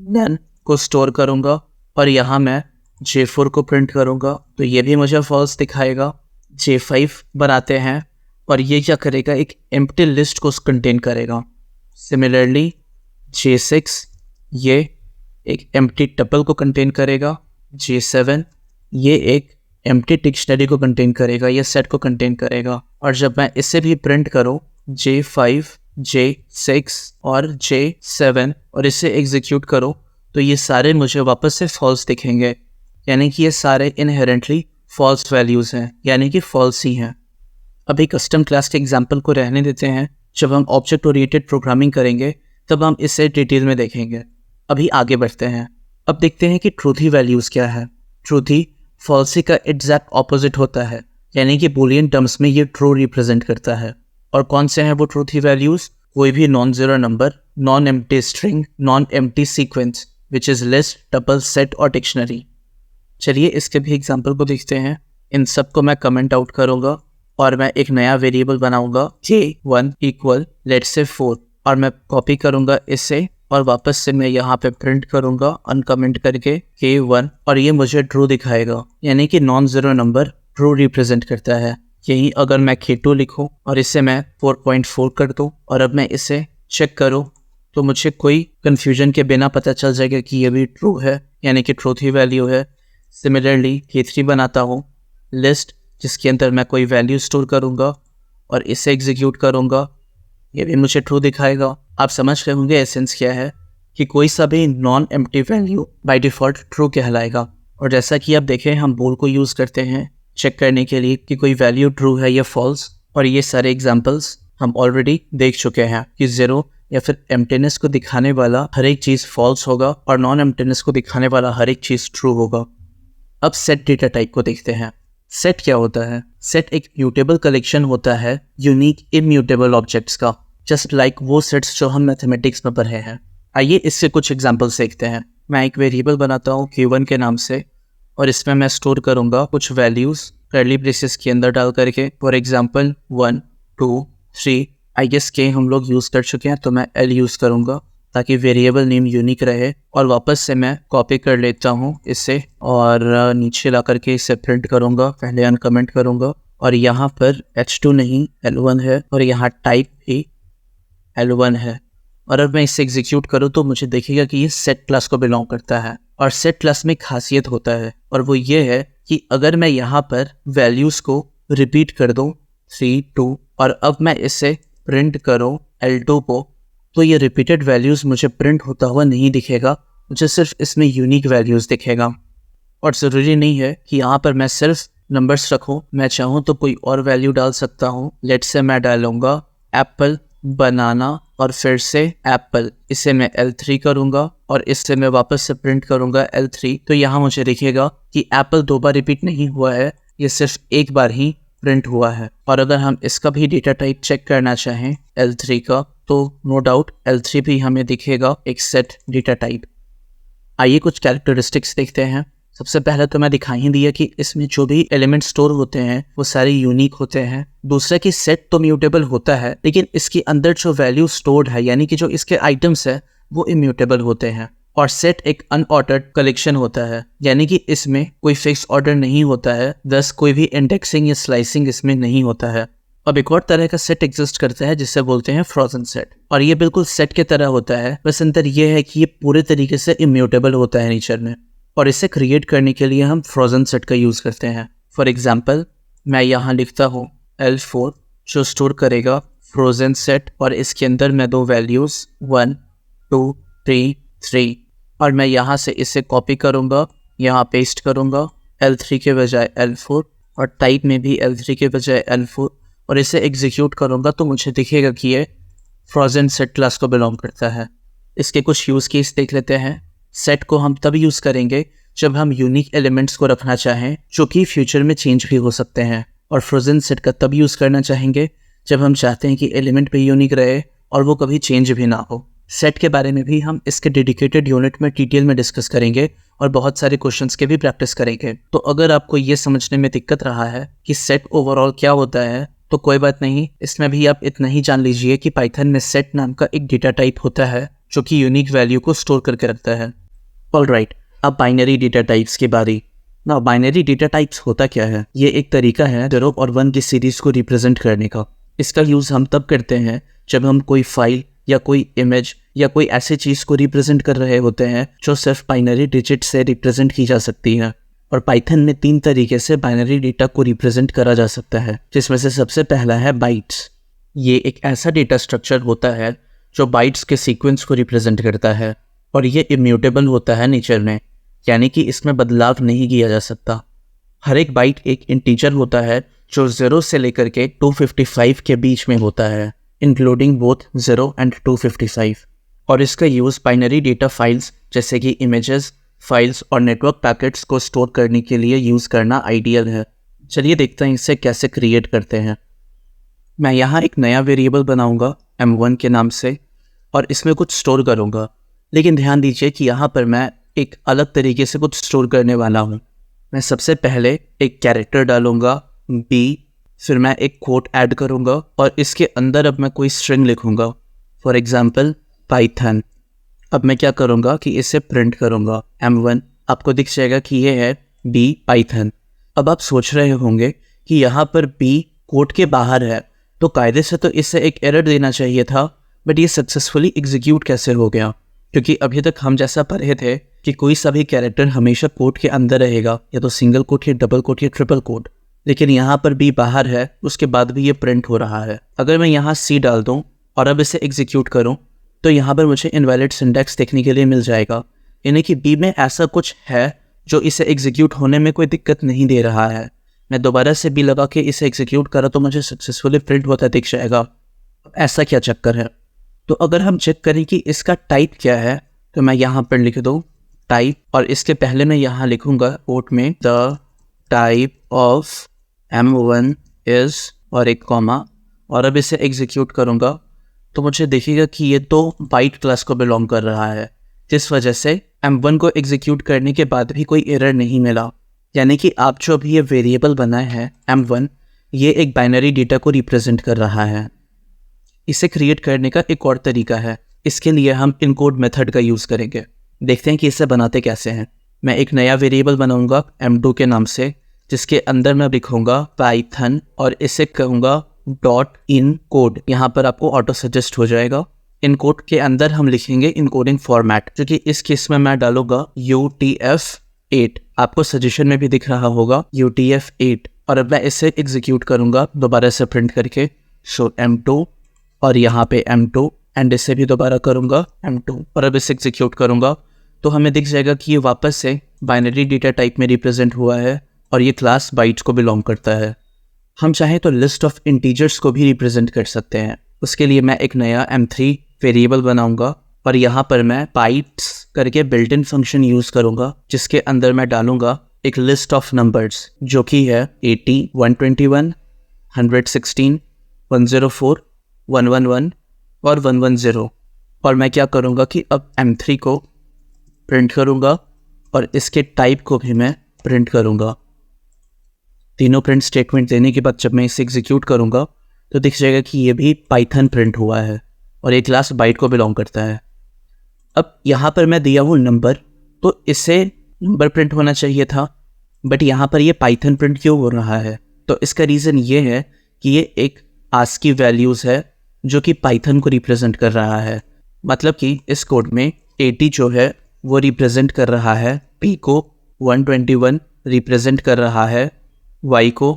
नन को स्टोर करूँगा, और यहाँ मैं J4 को प्रिंट करूँगा, तो ये भी मुझे फॉल्स दिखाएगा। J5 बनाते हैं, और ये क्या करेगा, एक एम्प्टी लिस्ट को कंटेन करेगा। सिमिलरली J6 ये एक एम्प्टी टपल को कंटेन करेगा। J7 ये एक एम्प्टी डिक्शनरी को कंटेन करेगा, ये सेट को कंटेन करेगा। और जब मैं इसे भी प्रिंट करूँ J5, J6 और J7 और इसे एग्जीक्यूट करो तो ये सारे मुझे वापस से फॉल्स दिखेंगे, यानी कि ये सारे इनहेरेंटली फॉल्स वैल्यूज़ हैं, यानी कि फॉल्स ही हैं। अभी कस्टम क्लास के एग्जांपल को रहने देते हैं, जब हम ऑब्जेक्ट ओरिएंटेड प्रोग्रामिंग करेंगे तब हम इसे डिटेल में देखेंगे। अभी आगे बढ़ते हैं। अब देखते हैं कि ट्रूथी वैल्यूज़ क्या है। ट्रूथी फॉल्सी का एग्जैक्ट ऑपोजिट होता है, यानी कि बूलियन टर्म्स में ये ट्रू रिप्रेजेंट करता है। और कौन से हैं वो ट्रूथी वैल्यूज़? कोई भी non zero number, non empty string, non empty sequence which is list, tuple, set और डिक्शनरी। चलिए इसके भी एग्जाम्पल को देखते हैं। इन सब को मैं कमेंट आउट करूँगा और मैं एक नया वेरिएबल बनाऊँगा k1 इक्वल लेट्स से 4 और मैं कॉपी करूँगा इसे और वापस से मैं यहाँ पे प्रिंट करूँगा अनकमेंट करके k1 और ये मुझे ट्रू दिखाएगा, यानी कि non zero number true represent करता है। यही अगर मैं k2 लिखूँ और इसे मैं 4.4 कर दूँ और अब मैं इसे चेक करूँ तो मुझे कोई कन्फ्यूजन के बिना पता चल जाएगा कि ये भी ट्रू है, यानी कि ट्रूथ ही वैल्यू है। सिमिलरली k3 बनाता हूँ लिस्ट जिसके अंदर मैं कोई वैल्यू स्टोर करूँगा और इसे एग्जीक्यूट करूँगा, ये भी मुझे ट्रू दिखाएगा। आप समझ रहे होंगे एसेंस क्या है कि कोई सा भी non empty value by default true कहलाएगा। और जैसा कि आप देखें हम बोल को यूज़ करते हैं चेक करने के लिए कि कोई वैल्यू ट्रू है या फॉल्स, और ये सारे एग्जांपल्स हम ऑलरेडी देख चुके हैं कि ज़ीरो या फिर एम्प्टीनेस को दिखाने वाला हर एक चीज़ फॉल्स होगा और नॉन एम्प्टीनेस को दिखाने वाला हर एक चीज़ ट्रू होगा। अब सेट डेटा टाइप को देखते हैं। सेट क्या होता है? सेट एक म्यूटेबल कलेक्शन होता है यूनिक इम्यूटेबल ऑब्जेक्ट्स का, जस्ट लाइक वो सेट्स जो हम मैथमेटिक्स में पढ़े हैं। आइए इससे कुछ एग्जांपल्स देखते हैं। मैं एक वेरिएबल बनाता हूँ k1 के नाम से और इसमें मैं स्टोर करूँगा कुछ वैल्यूज़ कर्ली ब्रेसेस के अंदर डाल करके। फॉर एग्जांपल 1 2 3 आई गेस के हम लोग यूज़ कर चुके हैं तो मैं l यूज़ करूँगा ताकि वेरिएबल नेम यूनिक रहे। और वापस से मैं कॉपी कर लेता हूँ इसे और नीचे ला करके इसे प्रिंट करूँगा, पहले अनकमेंट करूँगा और यहाँ पर h2 नहीं l1 है और यहाँ टाइप भी l1 है। और अब मैं इसे एग्जीक्यूट करूँ तो मुझे देखिएगा कि ये सेट क्लास को बिलोंग करता है। और सेट क्लास में एक खासियत होता है और वो ये है कि अगर मैं यहाँ पर वैल्यूज़ को रिपीट कर दूँ 3 2 और अब मैं इसे प्रिंट करूँ l2 को, तो ये रिपीटेड वैल्यूज़ मुझे प्रिंट होता हुआ नहीं दिखेगा, मुझे सिर्फ इसमें यूनिक वैल्यूज़ दिखेगा। और ज़रूरी नहीं है कि यहाँ पर मैं सिर्फ नंबर्स रखूँ, मैं चाहूँ तो कोई और वैल्यू डाल सकता हूँ। लेट्स से मैं डालूँगा एप्पल बनाना और फिर से एप्पल, इसे मैं L3 करूँगा और इससे मैं वापस से प्रिंट करूँगा L3। तो यहाँ मुझे दिखेगा कि एप्पल 2 बार रिपीट नहीं हुआ है, ये सिर्फ एक बार ही प्रिंट हुआ है। और अगर हम इसका भी डेटा टाइप चेक करना चाहें L3 का तो नो डाउट L3 भी हमें दिखेगा एक सेट डेटा टाइप। आइए कुछ कैरेक्टरिस्टिक्स देखते हैं। सबसे पहले तो मैं दिखा ही दिया कि इसमें जो भी एलिमेंट स्टोर होते हैं वो सारे यूनिक होते हैं। दूसरा कि सेट तो म्यूटेबल होता है लेकिन इसके अंदर जो वैल्यू स्टोर्ड है यानी कि जो इसके आइटम्स है वो इम्यूटेबल होते हैं। और सेट एक अनऑर्डर्ड कलेक्शन होता है यानी कि इसमें कोई फिक्स ऑर्डर नहीं होता है, थस कोई भी इंडेक्सिंग या स्लाइसिंग इसमें नहीं होता है। अब एक और तरह का सेट एग्जिस्ट करता है जिसे बोलते हैं फ्रोजन सेट, और ये बिल्कुल सेट की तरह होता है, बस अंतर ये है कि ये पूरे तरीके से इम्यूटेबल होता है नेचर में। और इसे क्रिएट करने के लिए हम फ्रोजन सेट का यूज़ करते हैं। फॉर एग्जाम्पल मैं यहाँ लिखता हूँ L4 जो स्टोर करेगा फ्रोजन सेट और इसके अंदर मैं दो वैल्यूज़ 1 2 3 3 और मैं यहाँ से इसे कॉपी करूँगा, यहाँ पेस्ट करूँगा L3 के बजाय L4 और टाइप में भी L3 के बजाय L4 और इसे एग्जीक्यूट करूँगा तो मुझे दिखेगा कि ये फ्रोजन सेट क्लास को बिलोंग करता है। इसके कुछ यूज़ केस देख लेते हैं। सेट को हम तब यूज़ करेंगे जब हम यूनिक एलिमेंट्स को रखना चाहें जो कि फ्यूचर में चेंज भी हो सकते हैं, और फ्रोजन सेट का तब यूज़ करना चाहेंगे जब हम चाहते हैं कि एलिमेंट भी यूनिक रहे और वो कभी चेंज भी ना हो। सेट के बारे में भी हम इसके डेडिकेटेड यूनिट में डिटेल में डिस्कस करेंगे और बहुत सारे क्वेश्चंस के भी प्रैक्टिस करेंगे। तो अगर आपको ये समझने में दिक्कत रहा है कि सेट ओवरऑल क्या होता है तो कोई बात नहीं, इसमें भी आप इतना ही जान लीजिए कि पाइथन में सेट नाम का एक डेटा टाइप होता है जो कि यूनिक वैल्यू को स्टोर करके रखता है। ऑलराइट, अब बाइनरी डेटा टाइप्स की बारी। ना बाइनरी डेटा टाइप्स होता क्या है? ये एक तरीका है 0 और 1 की सीरीज को रिप्रेजेंट करने का। इसका यूज़ हम तब करते हैं जब हम कोई फाइल या कोई इमेज या कोई ऐसी चीज़ को रिप्रेजेंट कर रहे होते हैं जो सिर्फ बाइनरी डिजिट से रिप्रेजेंट की जा सकती है। और पाइथन में 3 तरीके से बाइनरी डेटा को रिप्रेजेंट करा जा सकता है, जिसमें से सबसे पहला है बाइट्स। ये एक ऐसा डेटा स्ट्रक्चर होता है जो बाइट्स के सीक्वेंस को रिप्रेजेंट करता है और ये इम्यूटेबल होता है नेचर में, यानी कि इसमें बदलाव नहीं किया जा सकता। हर एक बाइट एक इंटीजर होता है जो 0 से लेकर के 255 के बीच में होता है, इंक्लूडिंग बोथ 0 एंड 255। और इसका यूज़ बाइनरी डेटा फाइल्स जैसे कि इमेजेस, फाइल्स और नेटवर्क पैकेट्स को स्टोर करने के लिए यूज़ करना आइडियल है। चलिए देखते हैं इसे कैसे क्रिएट करते हैं। मैं यहाँ एक नया वेरिएबल बनाऊँगा m1 के नाम से और इसमें कुछ स्टोर करूँगा, लेकिन ध्यान दीजिए कि यहाँ पर मैं एक अलग तरीके से कुछ स्टोर करने वाला हूँ। मैं सबसे पहले एक कैरेक्टर डालूंगा b, फिर मैं एक कोट ऐड करूंगा और इसके अंदर अब मैं कोई स्ट्रिंग लिखूंगा, फॉर एग्जाम्पल पाइथन। अब मैं क्या करूंगा कि इसे प्रिंट करूंगा m1, आपको दिख जाएगा कि ये है b पाइथन। अब आप सोच रहे होंगे कि यहाँ पर b कोड के बाहर है, तो कायदे से तो इसे एक एरर देना चाहिए था, बट ये सक्सेसफुली एग्जीक्यूट कैसे हो गया? क्योंकि अभी तक हम जैसा पढ़े थे कि कोई सा भी कैरेक्टर हमेशा कोड के अंदर रहेगा, या तो सिंगल कोड या डबल कोड या ट्रिपल कोड, लेकिन यहाँ पर b बाहर है, उसके बाद भी ये प्रिंट हो रहा है। अगर मैं यहाँ c डाल दूँ और अब इसे एग्जीक्यूट करूँ तो यहाँ पर मुझे इनवैलिड सिंटैक्स देखने के लिए मिल जाएगा, यानी कि b में ऐसा कुछ है जो इसे एग्जीक्यूट होने में कोई दिक्कत नहीं दे रहा है। मैं दोबारा से b लगा के इसे एग्जीक्यूट करा तो मुझे सक्सेसफुली प्रिंट होता दिख जाएगा। ऐसा क्या चक्कर है? तो अगर हम चेक करें कि इसका टाइप क्या है, तो मैं यहाँ पर लिख दूँ टाइप, और इसके पहले मैं यहाँ लिखूँगा कोट में the type of m1 is और एक कॉमा, और अब इसे एग्जीक्यूट करूँगा तो मुझे देखिएगा कि ये तो बाइट क्लास को बिलोंग कर रहा है, जिस वजह से m1 को एग्जीक्यूट करने के बाद भी कोई एरर नहीं मिला। यानी कि आप जो अभी ये वेरिएबल बनाए हैं m1, ये एक बाइनरी डेटा को रिप्रेजेंट कर रहा है। इसे क्रिएट करने का एक और तरीका है, इसके लिए हम इनकोड मेथड का यूज़ करेंगे। देखते हैं कि इसे बनाते कैसे हैं। मैं एक नया वेरिएबल बनाऊंगा m2 के नाम से, जिसके अंदर मैं लिखूंगा पाइथन और इसे कहूँगा डॉट इन कोड। यहाँ पर आपको ऑटो सजेस्ट हो जाएगा। इन कोड के अंदर हम लिखेंगे इनकोडिंग फॉर्मेट, जो कि इस केस में मैं डालूंगा UTF-8। आपको सजेशन में भी दिख रहा होगा UTF-8। और अब मैं इसे एग्जीक्यूट करूंगा दोबारा से प्रिंट करके, सो m2 और यहाँ पे m2, एंड इसे भी दोबारा करूंगा m2 और अब इसे एग्जीक्यूट करूंगा तो हमें दिख जाएगा कि ये वापस से बाइनरी डेटा टाइप में रिप्रेजेंट हुआ है और ये क्लास बाइट्स को बिलोंग करता है। हम चाहें तो लिस्ट ऑफ इंटीजर्स को भी रिप्रेजेंट कर सकते हैं। उसके लिए मैं एक नया m3 वेरिएबल बनाऊंगा और यहाँ पर मैं बाइट्स करके बिल्ट इन फंक्शन यूज़ करूंगा, जिसके अंदर मैं डालूंगा एक लिस्ट ऑफ नंबर्स, जो कि है 80, 121, 116, 104, 111 और 110। और मैं क्या करूँगा कि अब m3 को प्रिंट करूँगा और इसके टाइप को भी मैं प्रिंट करूँगा। तीनों प्रिंट स्टेटमेंट देने के बाद जब मैं इसे एग्जीक्यूट करूँगा तो दिख जाएगा कि ये भी पाइथन प्रिंट हुआ है और ये क्लास बाइट को बिलोंग करता है। अब यहाँ पर मैं दिया हूँ नंबर, तो इससे नंबर प्रिंट होना चाहिए था, बट यहाँ पर ये पाइथन प्रिंट क्यों हो रहा है? तो इसका रीज़न ये है कि ये एक आस्की वैल्यूज़ है जो कि पाइथन को रिप्रेजेंट कर रहा है। मतलब कि इस कोड में 80 जो है वो रिप्रेजेंट कर रहा है p को, 121 रिप्रेजेंट कर रहा है y को,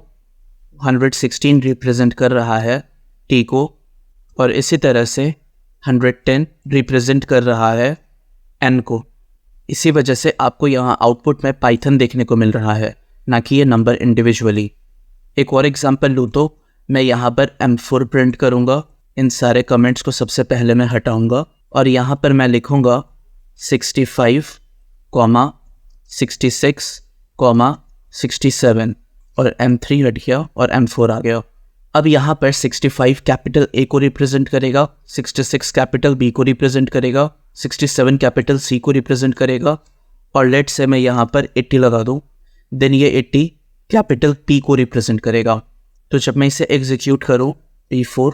116 रिप्रेजेंट कर रहा है t को, और इसी तरह से 110 रिप्रेजेंट कर रहा है n को। इसी वजह से आपको यहाँ आउटपुट में पाइथन देखने को मिल रहा है, ना कि ये नंबर इंडिविजुअली। एक और एग्जांपल लूँ तो मैं यहाँ पर m4 प्रिंट करूँगा। इन सारे कमेंट्स को सबसे पहले मैं हटाऊँगा और यहाँ पर मैं लिखूँगा 65, 66, 67 और m3 हट गया और m4 आ गया। अब यहाँ पर 65 कैपिटल A को रिप्रेजेंट करेगा, 66 कैपिटल B को रिप्रेजेंट करेगा, 67 कैपिटल C को रिप्रेजेंट करेगा, और लेट से मैं यहाँ पर 80 लगा दूँ, देन ये 80 कैपिटल P को रिप्रेजेंट करेगा। तो जब मैं इसे एग्जीक्यूट करूँ P4,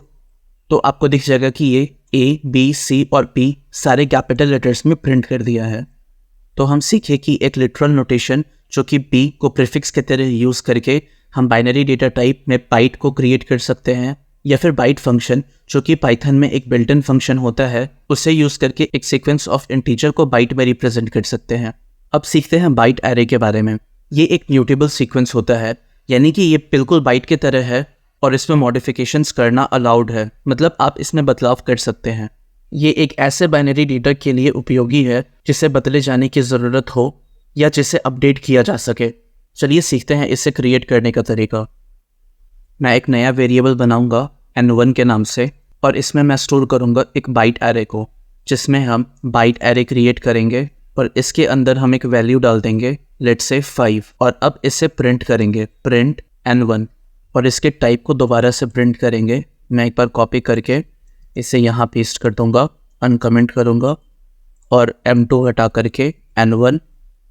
तो आपको दिख जाएगा कि ये A, B, C और P सारे कैपिटल लेटर्स में प्रिंट कर दिया है। तो हम सीखे कि एक लिटरल नोटेशन जो कि B को प्रीफिक्स के तरह यूज़ करके हम बाइनरी डेटा टाइप में बाइट को क्रिएट कर सकते हैं, या फिर बाइट फंक्शन जो कि पाइथन में एक बिल्ट इन फंक्शन होता है, उसे यूज़ करके एक सीक्वेंस ऑफ इंटीजर को बाइट में रिप्रेजेंट कर सकते हैं। अब सीखते हैं बाइट एरे के बारे में। ये एक म्यूटेबल सीक्वेंस होता है, यानी कि ये बिल्कुल बाइट की तरह है और इसमें मॉडिफिकेशंस करना अलाउड है, मतलब आप इसमें बदलाव कर सकते हैं। ये एक ऐसे बाइनरी डेटा के लिए उपयोगी है जिसे बदले जाने की ज़रूरत हो या जिसे अपडेट किया जा सके। चलिए सीखते हैं इसे क्रिएट करने का तरीका। मैं एक नया वेरिएबल बनाऊंगा n1 के नाम से, और इसमें मैं स्टोर करूंगा एक बाइट एरे को, जिसमें हम बाइट एरे क्रिएट करेंगे और इसके अंदर हम एक वैल्यू डाल देंगे, लेट्स से 5, और अब इसे प्रिंट करेंगे, प्रिंट n1, और इसके टाइप को दोबारा से प्रिंट करेंगे। मैं एक बार कॉपी करके इसे यहाँ पेस्ट कर दूंगा, अनकमेंट करूँगा और m2 हटा करके n1,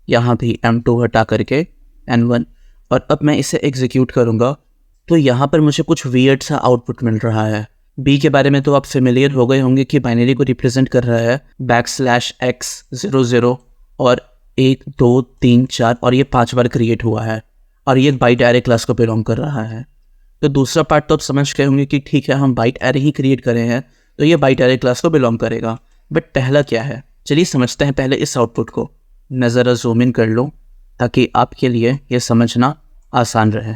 यहाँ भी m2 हटा करके N1 और अब मैं इसे एग्जीक्यूट करूँगा तो यहाँ पर मुझे कुछ वियर्ड सा आउटपुट मिल रहा है। बी के बारे में तो आप फेमिलियर हो गए होंगे कि बाइनरी को रिप्रेजेंट कर रहा है \x00 और 1 2 3 4 और ये 5 बार क्रिएट हुआ है और ये बाइट एरे क्लास को बिलोंग कर रहा है। तो दूसरा पार्ट तो आप समझ गए होंगे कि ठीक है, हम बाइट एरे ही क्रिएट करे हैं तो ये बाइट एरे क्लास को बिलोंग करेगा। बट पहला क्या है, चलिए समझते हैं पहले इस आउटपुट को। मैं ज़रा जूम इन कर लूँ ताकि आपके लिए ये समझना आसान रहे।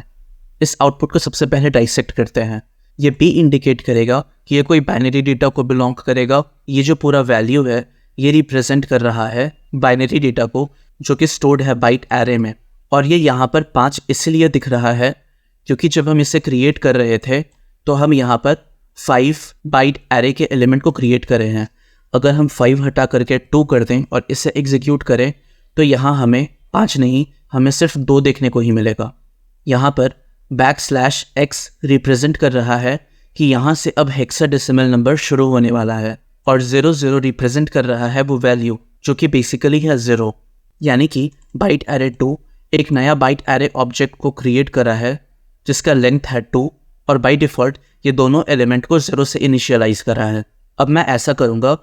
इस आउटपुट को सबसे पहले डाइसेक्ट करते हैं। ये बी इंडिकेट करेगा कि ये कोई बाइनरी डेटा को बिलोंग करेगा। ये जो पूरा वैल्यू है ये रिप्रेजेंट कर रहा है बाइनरी डेटा को जो कि स्टोर्ड है बाइट एरे में। और ये यहाँ पर 5 इसलिए दिख रहा है क्योंकि जब हम इसे क्रिएट कर रहे थे तो हम यहाँ पर 5 बाइट एरे के एलिमेंट को क्रिएट कर रहे हैं। अगर हम 5 हटा करके 2 कर दें और इसे एग्जीक्यूट करें तो यहाँ हमें 5 नहीं, हमें सिर्फ 2 देखने को ही मिलेगा। यहाँ पर \x रिप्रेजेंट कर रहा है कि यहाँ से अब हेक्साडेसिमल नंबर शुरू होने वाला है और 00 रिप्रेजेंट कर रहा है वो वैल्यू जो कि बेसिकली है 0। यानी कि बाइट एरे 2 एक नया बाइट एरे ऑब्जेक्ट को क्रिएट करा है जिसका लेंथ है 2 और बाय डिफ़ॉल्ट ये दोनों एलिमेंट को 0 से इनिशियलाइज करा है। अब मैं ऐसा करूँगा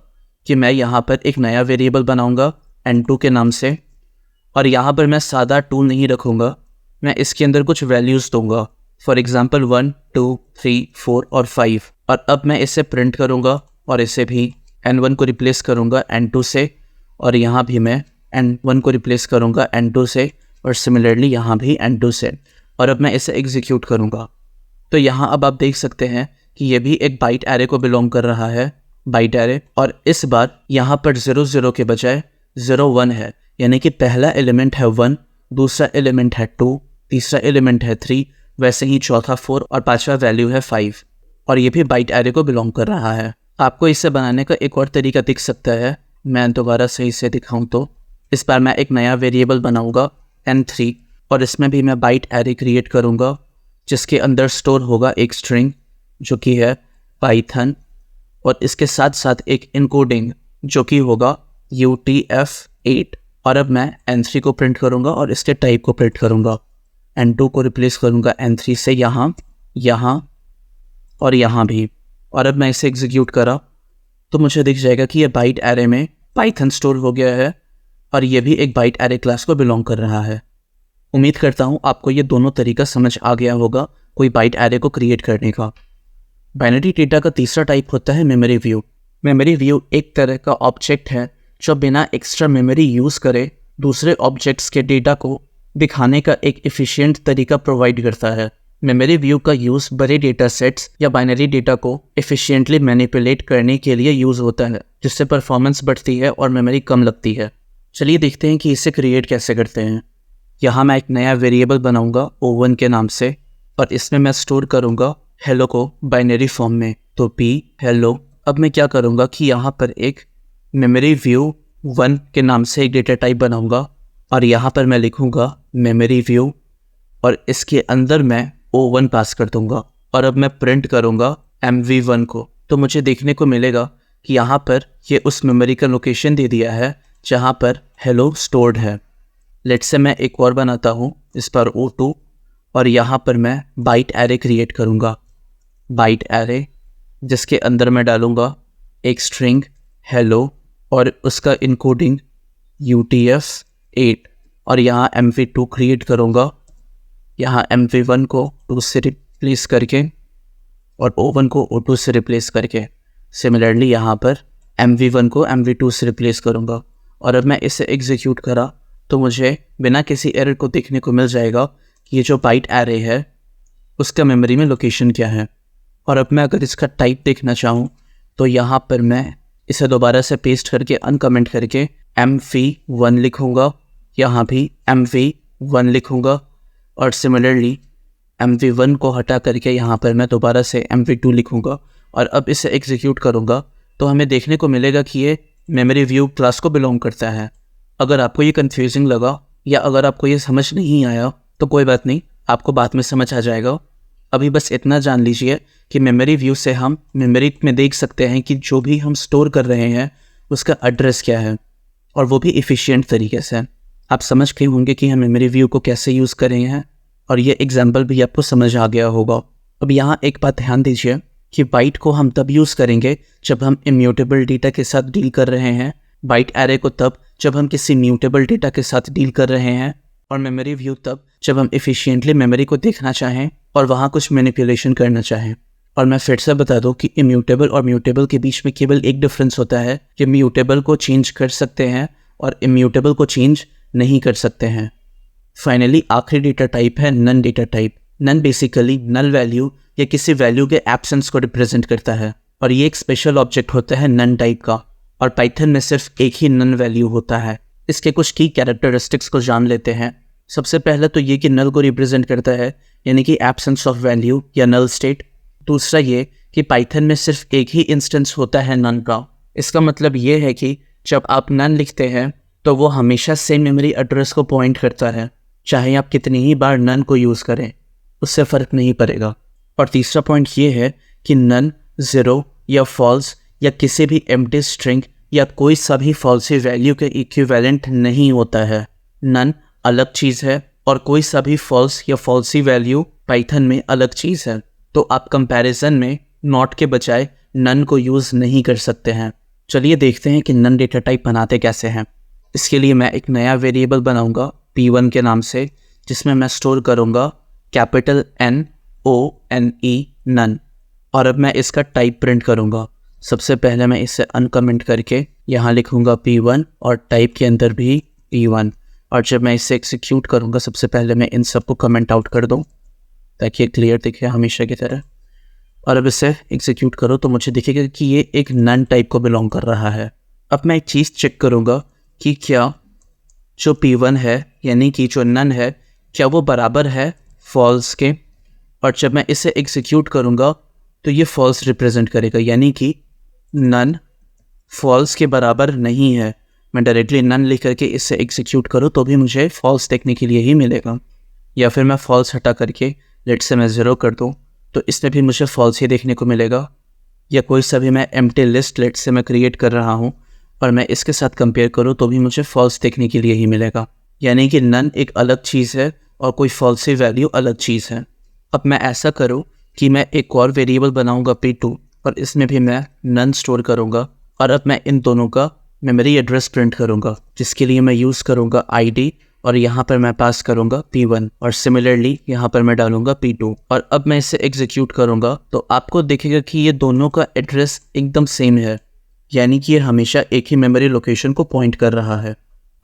कि मैं यहाँ पर एक नया वेरिएबल बनाऊँगा n2 के नाम से और यहाँ पर मैं सादा 2 नहीं रखूँगा, मैं इसके अंदर कुछ वैल्यूज़ दूंगा। फॉर एग्जांपल 1 2 3 4 और 5। और अब मैं इसे प्रिंट करूँगा और इसे भी n1 को रिप्लेस करूँगा n2 से और यहाँ भी मैं n1 को रिप्लेस करूँगा n2 से और सिमिलरली यहाँ भी n2 से। और अब मैं इसे एग्जीक्यूट करूँगा तो यहाँ अब आप देख सकते हैं कि ये भी एक बाइट एरे को बिलोंग कर रहा है, बाइट एरे। और इस बार यहाँ पर 00 के बजाय 01 है, यानी कि पहला एलिमेंट है 1, दूसरा एलिमेंट है 2, तीसरा एलिमेंट है 3, वैसे ही चौथा 4 और पांचवा वैल्यू है 5 और ये भी बाइट एरे को बिलोंग कर रहा है। आपको इसे बनाने का एक और तरीका दिख सकता है, मैं दोबारा सही से दिखाऊं तो इस बार मैं एक नया वेरिएबल बनाऊंगा n3 और इसमें भी मैं बाइट एरे क्रिएट करूंगा जिसके अंदर स्टोर होगा एक स्ट्रिंग जो कि है पाइथन और इसके साथ साथ एक इनकोडिंग जो कि होगा UTF-8। और अब मैं n3 को प्रिंट करूंगा और इसके टाइप को प्रिंट करूंगा। n2 को रिप्लेस करूंगा n3 से यहाँ, यहाँ और यहाँ भी। और अब मैं इसे एग्जीक्यूट करा तो मुझे दिख जाएगा कि ये बाइट एरे में पाइथन स्टोर हो गया है और ये भी एक बाइट एरे क्लास को बिलोंग कर रहा है। उम्मीद करता हूँ आपको ये दोनों तरीका समझ आ गया होगा कोई बाइट एरे को क्रिएट करने का। बाइनरी डेटा का तीसरा टाइप होता है मेमोरी व्यू। मेमोरी व्यू एक तरह का ऑब्जेक्ट है जो बिना एक्स्ट्रा मेमोरी यूज़ करे दूसरे ऑब्जेक्ट्स के डेटा को दिखाने का एक एफिशिएंट तरीका प्रोवाइड करता है। मेमोरी व्यू का यूज़ बड़े डेटा सेट्स या बाइनरी डेटा को एफिशिएंटली मैनिपुलेट करने के लिए यूज़ होता है जिससे परफॉर्मेंस बढ़ती है और मेमोरी कम लगती है। चलिए देखते हैं कि इसे क्रिएट कैसे करते हैं। यहाँ मैं एक नया वेरिएबल बनाऊंगा O1 के नाम से और इसमें मैं स्टोर करूँगा हेलो को बाइनरी फॉर्म में, तो p हेलो। अब मैं क्या करूँगा कि यहाँ पर एक मेमोरी व्यू 1 के नाम से एक डेटा टाइप बनाऊँगा और यहाँ पर मैं लिखूँगा मेमोरी व्यू और इसके अंदर मैं O1 पास कर दूँगा। और अब मैं प्रिंट करूँगा MV1 को तो मुझे देखने को मिलेगा कि यहाँ पर ये उस मेमोरी का लोकेशन दे दिया है जहाँ पर हेलो स्टोर्ड है। लेट्स से मैं एक और बनाता हूँ, इस पर O2 और यहाँ पर मैं बाइट एरे क्रिएट करूँगा, बाइट एरे जिसके अंदर मैं डालूँगा एक स्ट्रिंग हेलो और उसका इनकोडिंग UTF-8 और यहाँ MV2 क्रिएट करूँगा, यहाँ MV1 को 2 से रिप्लेस करके और O1 को O2 से रिप्लेस करके। सिमिलरली यहाँ पर MV1 को MV2 से रिप्लेस करूँगा और अब मैं इसे एग्जीक्यूट करा तो मुझे बिना किसी एरर को देखने को मिल जाएगा कि ये जो बाइट एरे है उसका मेमोरी में लोकेशन क्या है। और अब मैं अगर इसका टाइप देखना चाहूँ तो यहाँ पर मैं इसे दोबारा से पेस्ट करके अनकमेंट करके MV1 लिखूँगा, यहाँ भी MV1 लिखूँगा और सिमिलरली MV1 को हटा करके यहाँ पर मैं दोबारा से MV2 लिखूँगा। और अब इसे एग्जीक्यूट करूँगा तो हमें देखने को मिलेगा कि ये मेमोरी व्यू क्लास को बिलोंग करता है। अगर आपको ये कंफ्यूजिंग लगा या अगर आपको ये समझ नहीं आया तो कोई बात नहीं, आपको बाद में समझ आ जाएगा। अभी बस इतना जान लीजिए कि मेमोरी व्यू से हम मेमोरी में देख सकते हैं कि जो भी हम स्टोर कर रहे हैं उसका एड्रेस क्या है और वो भी एफिशिएंट तरीके से। आप समझ गए होंगे कि हम मेमोरी व्यू को कैसे यूज़ कर रहे हैं और ये एग्जाम्पल भी आपको समझ आ गया होगा। अब यहाँ एक बात ध्यान दीजिए कि बाइट को हम तब यूज़ करेंगे जब हम इम्यूटेबल डेटा के साथ डील कर रहे हैं, बाइट एरे को तब जब हम किसी म्यूटेबल डेटा के साथ डील कर रहे हैं, और मेमोरी व्यू तब जब हम एफिशिएंटली मेमोरी को देखना चाहें और वहाँ कुछ मैनिपुलेशन करना चाहें। और मैं फिर से बता दूं कि इम्यूटेबल और म्यूटेबल के बीच में केवल एक डिफरेंस होता है कि म्यूटेबल को चेंज कर सकते हैं और इम्यूटेबल को चेंज नहीं कर सकते हैं। फाइनली आखिरी डेटा टाइप है none data type. None basically null value या किसी वैल्यू के एब्सेंस को रिप्रेजेंट करता है और ये एक स्पेशल ऑब्जेक्ट होता है नन टाइप का, और पाइथन में सिर्फ एक ही नन वैल्यू होता है। इसके कुछ की कैरेक्टरिस्टिक्स को जान लेते हैं। सबसे पहले तो ये कि नल को रिप्रेजेंट करता है, यानी कि एब्सेंस ऑफ वैल्यू या नल स्टेट। दूसरा ये कि पाइथन में सिर्फ एक ही इंस्टेंस होता है नन का। इसका मतलब ये है कि जब आप नन लिखते हैं तो वो हमेशा सेम मेमोरी एड्रेस को पॉइंट करता है, चाहे आप कितनी ही बार नन को यूज़ करें, उससे फ़र्क नहीं पड़ेगा। और तीसरा पॉइंट ये है कि नन, ज़ीरो या फॉल्स या किसी भी एम्प्टी स्ट्रिंग या कोई सा भी फॉल्सी वैल्यू के इक्विवेलेंट नहीं होता है। नन अलग चीज़ है और कोई सा भी फॉल्स या फॉल्सी वैल्यू पाइथन में अलग चीज़ है। तो आप कंपैरिजन में नॉट के बजाय नन को यूज़ नहीं कर सकते हैं। चलिए देखते हैं कि नन डेटा टाइप बनाते कैसे हैं। इसके लिए मैं एक नया वेरिएबल बनाऊंगा P1 के नाम से, जिसमें मैं स्टोर करूंगा कैपिटल NONE नन, और अब मैं इसका टाइप प्रिंट करूंगा। सबसे पहले मैं इसे अनकमेंट करके यहाँ लिखूंगा P1 और टाइप के अंदर भी P1, और जब मैं इसे एग्जीक्यूट करूंगा सबसे पहले मैं इन सबको कमेंट आउट कर दूँ ताकि ये क्लियर दिखे हमेशा की तरह। और अब इसे एग्जीक्यूट करो तो मुझे दिखेगा कि ये एक नन टाइप को बिलोंग कर रहा है। अब मैं एक चीज़ चेक करूँगा कि क्या जो P1 है यानी कि जो नन है, क्या वो बराबर है फॉल्स के। और जब मैं इसे एग्जीक्यूट करूँगा तो ये फॉल्स रिप्रेजेंट करेगा, यानी कि नन फॉल्स के बराबर नहीं है। मैं डायरेक्टली नन लिख करके इसे एग्जीक्यूट करूँ तो भी मुझे फॉल्स देखने के लिए ही मिलेगा, या फिर मैं फॉल्स हटा करके लेट से मैं ज़ीरो कर दूँ तो इसमें भी मुझे फॉल्स ही देखने को मिलेगा। या कोई सा भी मैं एम्प्टी लिस्ट लेट से मैं क्रिएट कर रहा हूँ और मैं इसके साथ कंपेयर करूँ तो भी मुझे फॉल्स देखने के लिए ही मिलेगा, यानी कि नन एक अलग चीज़ है और कोई फॉल्सी वैल्यू अलग चीज़ है। अब मैं ऐसा करूँ कि मैं एक और वेरिएबल बनाऊँगा P2 और इसमें भी मैं नन स्टोर करूँगा, और अब मैं इन दोनों का मेमोरी एड्रेस प्रिंट करूँगा, जिसके लिए मैं यूज़ करूँगा ID, और यहाँ पर मैं पास करूँगा P1 और सिमिलरली यहाँ पर मैं डालूँगा P2। और अब मैं इसे एग्जीक्यूट करूँगा तो आपको दिखेगा कि ये दोनों का एड्रेस एकदम सेम है, यानी कि ये हमेशा एक ही मेमोरी लोकेशन को पॉइंट कर रहा है।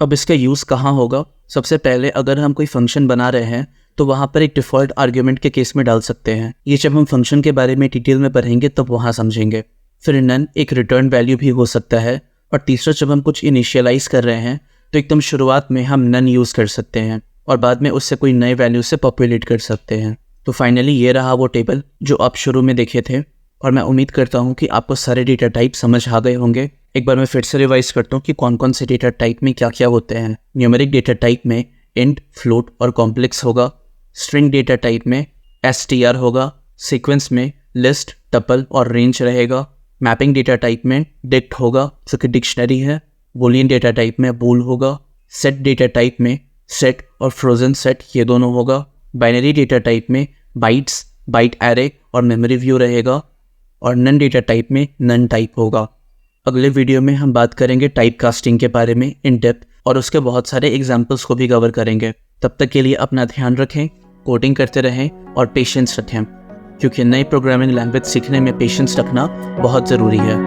अब इसका यूज़ कहाँ होगा? सबसे पहले अगर हम कोई फंक्शन बना रहे हैं तो वहाँ पर एक डिफ़ॉल्ट आर्ग्यूमेंट के केस में डाल सकते हैं। ये जब हम फंक्शन के बारे में डिटेल में पढ़ेंगे तब वहाँ समझेंगे। फिर नन एक रिटर्न वैल्यू भी हो सकता है। और तीसरा, जब हम कुछ इनिशियलाइज़ कर रहे हैं तो एकदम शुरुआत में हम नन यूज़ कर सकते हैं और बाद में उससे कोई नए वैल्यू से पॉपुलेट कर सकते हैं। तो फाइनली ये रहा वो टेबल जो आप शुरू में देखे थे, और मैं उम्मीद करता हूँ कि आपको सारे डेटा टाइप समझ आ गए होंगे। एक बार मैं फिर से रिवाइज करता हूँ कि कौन कौन से डेटा टाइप में क्या क्या होते हैं। न्यूमेरिक डेटा टाइप में इंट, फ्लोट और कॉम्प्लेक्स होगा। स्ट्रिंग डेटा टाइप में str होगा। सीक्वेंस में लिस्ट, टपल और रेंज रहेगा। मैपिंग डेटा टाइप में डिक्ट होगा जो कि डिक्शनरी है। बूलियन डेटा टाइप में बूल होगा। सेट डेटा टाइप में सेट और फ्रोजन सेट ये दोनों होगा। बाइनरी डेटा टाइप में बाइट्स, बाइट एरे और मेमोरी व्यू रहेगा। और नन डेटा टाइप में नन टाइप होगा। अगले वीडियो में हम बात करेंगे टाइप कास्टिंग के बारे में इन डेप्थ, और उसके बहुत सारे एग्जाम्पल्स को भी कवर करेंगे। तब तक के लिए अपना ध्यान रखें, कोडिंग करते रहें और पेशेंस रखें, क्योंकि नई प्रोग्रामिंग लैंग्वेज सीखने में पेशेंस रखना बहुत ज़रूरी है।